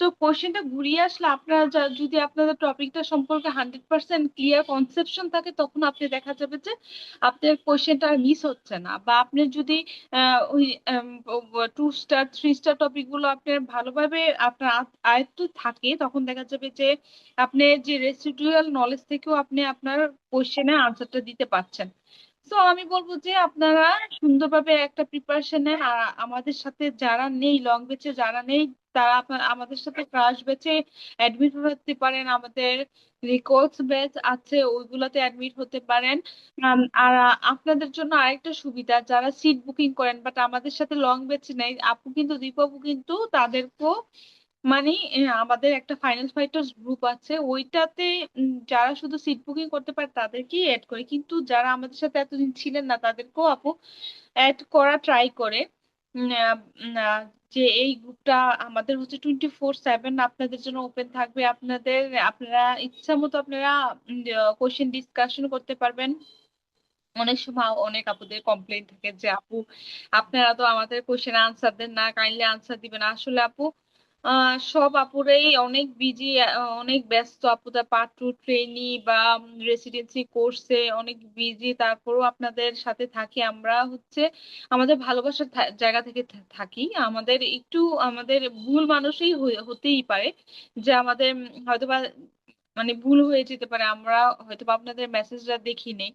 তো কোশ্চেনটা ঘুরিয়ে আসলে আপনারা যদি আপনাদের টপিকটা সম্পর্কে 100% ক্লিয়ার কনসেপশন থাকে, তখন আপনি দেখা যাবে যে আপনার কোশ্চেনটা আর মিস হচ্ছে না। বা আপনি যদি ওই 2 স্টার 3 স্টার টপিক গুলো আপনার ভালোভাবে আপনার আয়ত্ত থাকে, তখন দেখা যাবে যে আপনি যে রেসিডুয়াল নলেজ থেকেও আপনি আপনার কোশ্চেনের আনসারটা দিতে পারছেন। তো আমি বলবো যে আপনারা সুন্দরভাবে একটা প্রিপারেশন নেন। আর আমাদের সাথে যারা নেই, লং বেচে যারা নেই, তারা আপনার আমাদের সাথে ক্রাশ বেচে অ্যাডমিট হতে পারেন, আমাদের রেকর্ডস ব্যাচ আছে ওইগুলাতে অ্যাডমিট হতে পারেন। আর আপনাদের জন্য আরেকটা সুবিধা, যারা সিট বুকিং করেন বাট আমাদের সাথে লং বেচ নেই, আপু কিন্তু দীপু আপু কিন্তু তাদেরকেও মানে আমাদের একটা ফাইনাল ফাইটার্স গ্রুপ আছে ওইটাতে, যারা শুধু সিট বুকিং করতে পারে তাদেরকেই অ্যাড করে, কিন্তু যারা আমাদের সাথে এতদিন ছিলেন না তাদেরকেও আপু অ্যাড করা ট্রাই করে। উম, আহ, উম, আহ, যে এই গ্রুপটা আমাদের হচ্ছে 24/7 আপনাদের জন্য ওপেন থাকবে। আপনারা ইচ্ছা মতো আপনারা কোশ্চেন ডিসকাশন করতে পারবেন। অনেক সময় অনেক আপুদের কমপ্লেইন থাকে যে আপু আপনারা তো আমাদের কোশ্চেন আনসার দেন না, কাইন্ডলি আনসার দিবেন। আসলে আপু সব আপুরাই অনেক বিজি, অনেক ব্যস্ত। আপুরা পার্ট টু ট্রেনি বা রেসিডেন্সি কোর্সে অনেক বিজি, তারপরেও আপনাদের সাথে থাকি আমরা হচ্ছে আমাদের ভালোবাসার জায়গা থেকে থাকি। আমাদের একটু আমাদের ভুল মানুষই হতেই পারে, যে আমাদের হয়তোবা মানে ভুল হয়ে যেতে পারে, আমরা হয়তোবা আপনাদের মেসেজটা দেখি নেই।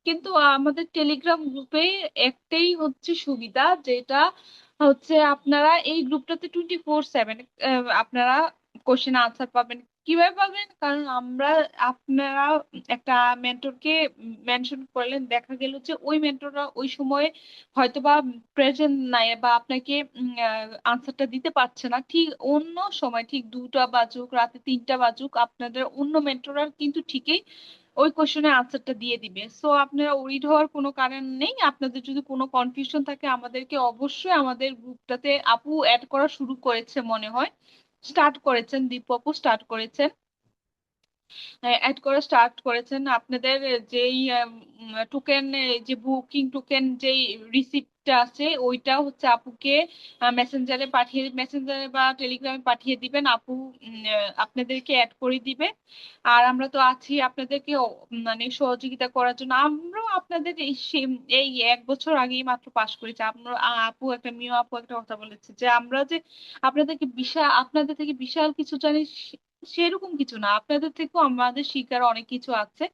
কিন্তু আমাদের টেলিগ্রাম গ্রুপে একটাই হচ্ছে সুবিধা, যেটা হচ্ছে আপনারা এই গ্রুপটাতে 24/7 আপনারা কোশ্চেন আনসার পাবেন। কিভাবে পাবেন? কারণ আপনারা একটা মেন্টরকে মেনশন করলেন, দেখা গেল যে ওই মেন্টররা ওই সময়ে হয়তোবা প্রেজেন্ট নাই বা আপনাকে আনসারটা দিতে পারছে না, ঠিক অন্য সময় ঠিক 2টা বাজুক রাতে 3টা বাজুক আপনাদের অন্য মেন্টররা কিন্তু ঠিকই ওই কোশ্চেনের আনসারটা দিয়ে দিবে। সো আপনারা ওরিড হওয়ার কোনো কারণ নেই। আপনাদের যদি কোনো কনফিউশন থাকে আমাদেরকে অবশ্যই আমাদের গ্রুপটাতে আপু অ্যাড করা শুরু করেছে মনে হয়, স্টার্ট করেছেন, দীপু আপু স্টার্ট করেছেন, অ্যাড করা স্টার্ট করেছেন। আপনাদের যেই টোকেন, যে বুকিং টোকেন যেই রিসিপ্টটা আছে ওইটা হচ্ছে আপুকে মেসেঞ্জারে বা টেলিগ্রামে পাঠিয়ে দিবেন। আপু আপনাদেরকে অ্যাড করে দিবে। আর আমরা তো আছি আপনাদেরকে মানে সহযোগিতা করার জন্য। আমরাও আপনাদের এই 1 বছর আগেই মাত্র পাশ করেছি। আমরা আপু একটা মিও আপু একটা কথা বলেছে যে আমরা যে আপনাদের থেকে বিশাল কিছু জানি, সেরকম কিছু না। আপনাদের থেকেও আমাদের শিখার অনেক কিছু আছে।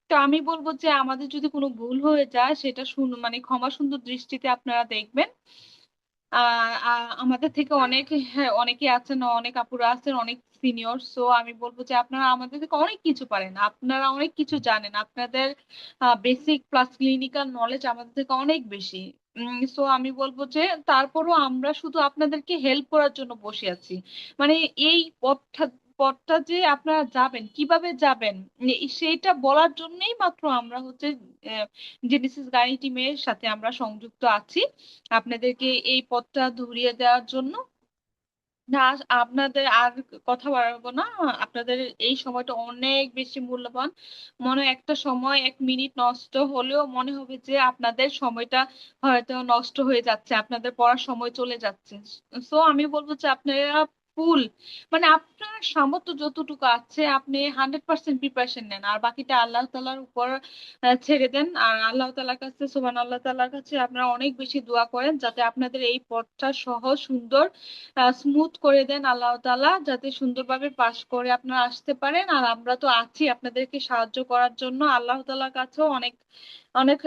তো আমি বলবো যে আমাদের যদি কোনো ভুল হয়ে যায় সেটা মানে ক্ষমা সুন্দর দৃষ্টিতে আপনারা দেখবেন। আমাদের থেকে অনেক, হ্যাঁ অনেকে আছেন, অনেক আপুরা আছেন অনেক সিনিয়র। সো আমি বলবো যে আপনারা আমাদের থেকে অনেক কিছু পারেন, আপনারা অনেক কিছু জানেন, আপনাদের বেসিক প্লাস ক্লিনিক্যাল নলেজ আমাদের থেকে অনেক বেশি। সো আমি বলবো যে তারপরও আমরা শুধু আপনাদেরকে হেল্প করার জন্য বসে আছি। মানে এই পথটা যে আপনারা যাবেন, কিভাবে যাবেন, সেইটা বলার জন্যই মাত্র আমরা হচ্ছে জেনেসিস গাইনি টিমের সাথে আমরা সংযুক্ত আছি, আপনাদেরকে এই পথটা ধরিয়ে দেওয়ার জন্য। না, আপনাদের আর কথা বাড়াবো না। আপনাদের এই সময়টা অনেক বেশি মূল্যবান। মনে হয় একটা সময় 1 মিনিট নষ্ট হলেও মনে হবে যে আপনাদের সময়টা হয়তো নষ্ট হয়ে যাচ্ছে, আপনাদের পড়ার সময় চলে যাচ্ছে। সো আমি বলবো যে আপনারা ফুল, মানে আপনার সামর্থ্য যতটুকু আছে আপনি 100% প্রিপারেশন নেন, আর বাকিটা আল্লাহ তাআলার উপর ছেড়ে দেন। আর আল্লাহ তাআলার কাছে, আল্লাহ তাআলার কাছে আপনারা অনেক বেশি দোয়া করেন যাতে আপনাদের এই পথটা সহজ সুন্দর স্মুথ করে দেন আল্লাহ তাআলা, যাতে সুন্দরভাবে পাশ করে আপনারা আসতে পারেন। আর আমরা তো আছি আপনাদেরকে সাহায্য করার জন্য। আল্লাহ তাআলার কাছেও অনেক অনেক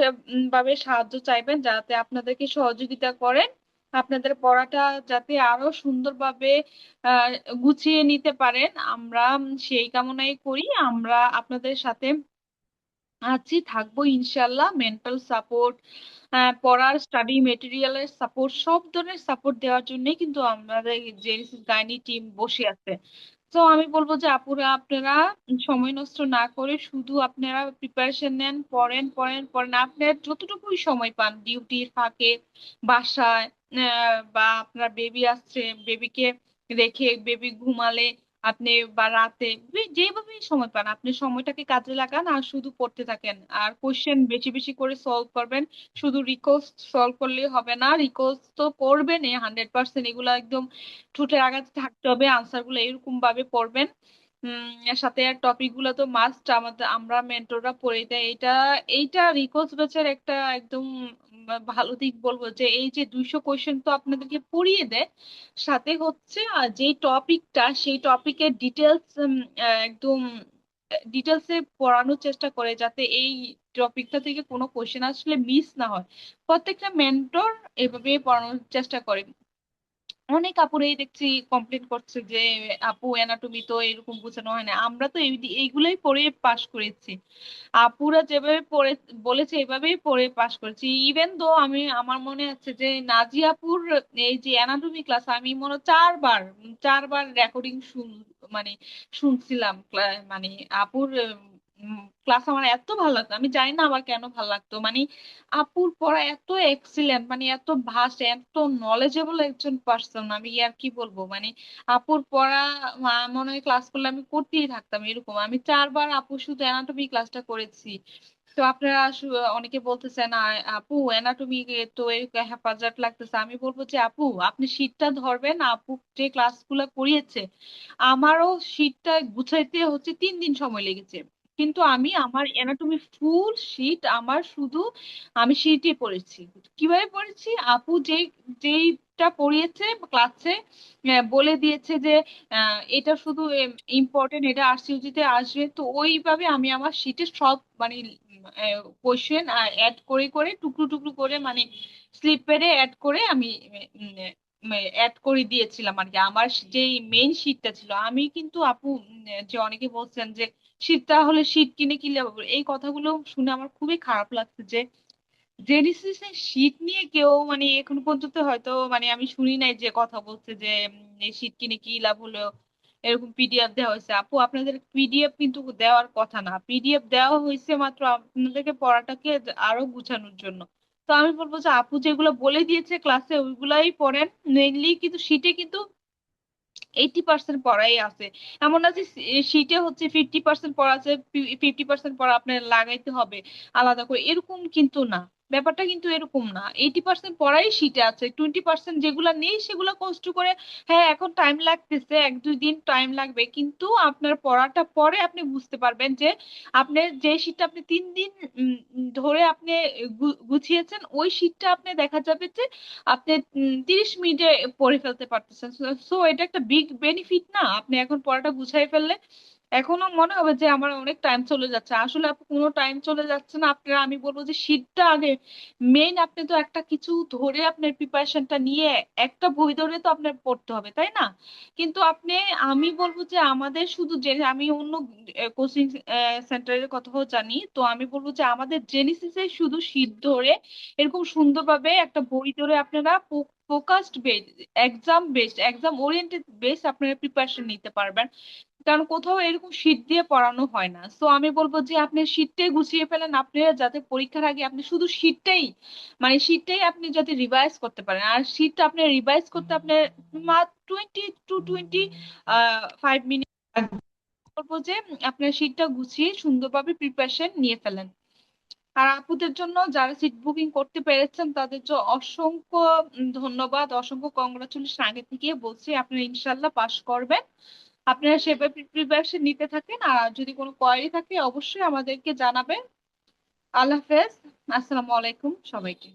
ভাবে সাহায্য চাইবেন যাতে আপনাদেরকে সহযোগিতা করেন, আপনাদের পড়াটা যাতে আরো সুন্দরভাবে আহ গুছিয়ে নিতে পারেন। আমরা সেই কামনাই করি। আমরা আপনাদের সাথে আছি, থাকবো ইনশাল্লাহ। মেন্টাল সাপোর্ট, পড়ার স্টাডি মেটেরিয়ালের সাপোর্ট, সব ধরনের সাপোর্ট দেওয়ার জন্যই কিন্তু আমাদের জেনেসিস গাইনি টিম বসে আছে। তো আমি বলবো যে আপুরা আপনারা সময় নষ্ট না করে শুধু আপনারা প্রিপারেশন নেন, পড়েন পড়েন পড়েন। আপনার যতটুকুই সময় পান ডিউটির ফাঁকে, বাসায়, বা আপনার বেবি আসছে, বেবিকে রেখে বেবি ঘুমালে আপনি, বা রাতে, যেভাবেই সময় পান আপনি সময়টাকে কাজে লাগান আর শুধু পড়তে থাকেন। আর কোশ্চেন বেশি বেশি করে সলভ করবেন। শুধু রিকোয়েস্ট সলভ করলে হবে না, রিকোয়েস্ট তো করবেন 100%, এগুলো একদম ঠোঁটের আগাতে থাকতে হবে। আনসার গুলো এরকম ভাবে পড়বেন। এর সাথে টপিক গুলো তো মাস্ট, আমরা মেন্টররা পড়ে দেয়। এইটা রিকোয়েস্ট ব্যাচের একটা একদম ভালো দিক বলবো, যে এই যে 200 কোশ্চেন তো আপনাদেরকে পড়িয়ে দেয়, সাথে হচ্ছে যে টপিকটা সেই টপিকের ডিটেলস একদম ডিটেলসে পড়ানোর চেষ্টা করে যাতে এই টপিকটা থেকে কোনো কোশ্চেন আসলে মিস না হয়। প্রত্যেকটা মেন্টর এভাবে পড়ানোর চেষ্টা করে। অনেক আপুরাই দেখছি কমপ্লেন করছে যে আপু অ্যানাটমি তো এরকম বোঝানো হয় না, আমরা তো এইগুলাই পড়ে পাশ করেছি। আপুরা যেভাবে পড়ে বলেছে এভাবেই পড়ে পাশ করেছি। ইভেন দো আমার মনে আছে যে নাজিয়াপুর এই যে অ্যানাটমি ক্লাস আমি মনে হয় চারবার রেকর্ডিং মানে শুনছিলাম। মানে আপুর ক্লাস আমার এত ভালো লাগতো, আমি জানি না আমার কেন ভালো লাগতো। মানে আপুর পড়া এত এক্সিলেন্ট, মানে এত ভাস্ট, এত নলেজেবল একজন পার্সন, আমি আর কি বলবো। মানে আপুর পড়া মনে হয় ক্লাস করলে আমি করতেই থাকতাম এরকম। আমি চারবার আপু শুধু অ্যানাটমি ক্লাসটা করেছি। তো আপনারা অনেকে বলতেছেন আপু অ্যানাটমি তো হেফাজত লাগতেছে, আমি বলবো যে আপু আপনি শীটটা ধরবেন, আপু যে ক্লাসগুলো করিয়েছে আমারও শীটটা গুছাইতে হচ্ছে 3 দিন সময় লেগেছে। কিন্তু আমি আমার অ্যানাটমি ফুল শীট আমার শুধু আমি শীটে পড়েছি। কিভাবে পড়েছি, আপু যেইটা পড়িয়েছে ক্লাসে বলে দিয়েছে যে এটা শুধু ইম্পর্টেন্ট, এটা আরসিইউজিতে আসবে, তো ওইভাবে আমি আমার শীটে সব মানে কোশ্চেন অ্যাড করে করে টুকরো টুকরো করে মানে স্লিপে অ্যাড করে আমি অ্যাড করে দিয়েছিলাম আর কি। আমার যে মেইন শীটটা ছিল আমি কিন্তু আপু যে অনেকে বলছেন যে শীত তাহলে শীত কিনে কি লাভ হবে? এই কথাগুলো শুনে আমার খুবই খারাপ লাগছে যে জেনেসিসের শীত নিয়ে কেউ মানে এখন পর্যন্ত হয়তো মানে আমি শুনি নাই যে কথা বলছে যে এই শীত কিনে কি লাভ হলো, এরকম পিডিএফ দেওয়া হয়েছে। আপু আপনাদের পিডিএফ কিন্তু দেওয়ার কথা না, পিডিএফ দেওয়া হয়েছে মাত্র আপনাদেরকে পড়াটাকে আরো গুছানোর জন্য। তো আমি বলবো যে আপু যেগুলো বলে দিয়েছে ক্লাসে ওইগুলাই পড়েন মেইনলি, কিন্তু শীটে কিন্তু 80% পড়াই আছে। এমন না যে শীটে হচ্ছে 50% পড়া আছে, 50% পড়া আপনার লাগাইতে হবে আলাদা করে, এরকম কিন্তু না। ব্যাপারটা কিন্তু এরকম না, 80% পড়াই শীটে আছে, 20% যেগুলা নেই সেগুলো কষ্ট করে, হ্যাঁ এখন টাইম লাগতেছে, 1-2 দিন টাইম লাগবে, কিন্তু আপনার পড়াটা পরে আপনি বুঝতে পারবেন যে আপনি যে শীটটা আপনি 3 দিন ধরে আপনি গুছিয়েছেন, ওই শীটটা আপনি দেখা যাবে যে আপনি 30 মিনিটে পড়ে ফেলতে পারতেছেন। সো এটা একটা বিগ বেনিফিট না, আপনি এখন পড়াটা গুছাই ফেললে এখনো মনে হবে যে আমার অনেক টাইম চলে যাচ্ছে, আসলে আপু কোনো টাইম চলে যাচ্ছে না। আপনারা আমি বলবো যে শীটটা আগে মেইন, আপনি তো একটা কিছু ধরে আপনার প্রিপারেশনটা নিয়ে একটা বই ধরে তো আপনার পড়তে হবে তাই না? কিন্তু আমি বলবো যে আমাদের শুধু যে আমি অন্য কোচিং সেন্টারের কথাও জানি, তো আমি বলবো যে আমাদের জেনেসিসে শুধু শীট ধরে এরকম সুন্দরভাবে একটা বই ধরে আপনারা focused base, exam based, exam oriented base আপনারা প্রিপারেশন নিতে পারবেন। কারণ কোথাও এরকম শীট দিয়ে পড়ানো হয় না। সো আমি বলবো যে আপনি শীটটাই গুছিয়ে ফেলেন, আপনি যাতে পরীক্ষার আগে আপনি শুধু শীটটাই মানে শীটটাই আপনি যাতে রিভাইজ করতে পারেন। আর শীটটা আপনি রিভাইজ করতে আপনার মাত্র 20 to 25 মিনিট বলবো যে আপনার শীটটা গুছিয়ে সুন্দরভাবে প্রিপারেশন নিয়ে ফেলেন। আর আপুদের জন্য যারা সিট বুকিং করতে পেরেছেন তাদের জন্য অসংখ্য ধন্যবাদ, অসংখ্য কংগ্রাচুলেশন আগে থেকে বলছি। আপনারা ইনশাল্লাহ পাশ করবেন। আপনারা সেভাবে প্রিপারেশন নিতে থাকেন, আর যদি কোনো কোয়ারি থাকে অবশ্যই আমাদেরকে জানাবেন। আল্লাহ হাফেজ, আসসালামু আলাইকুম সবাইকে।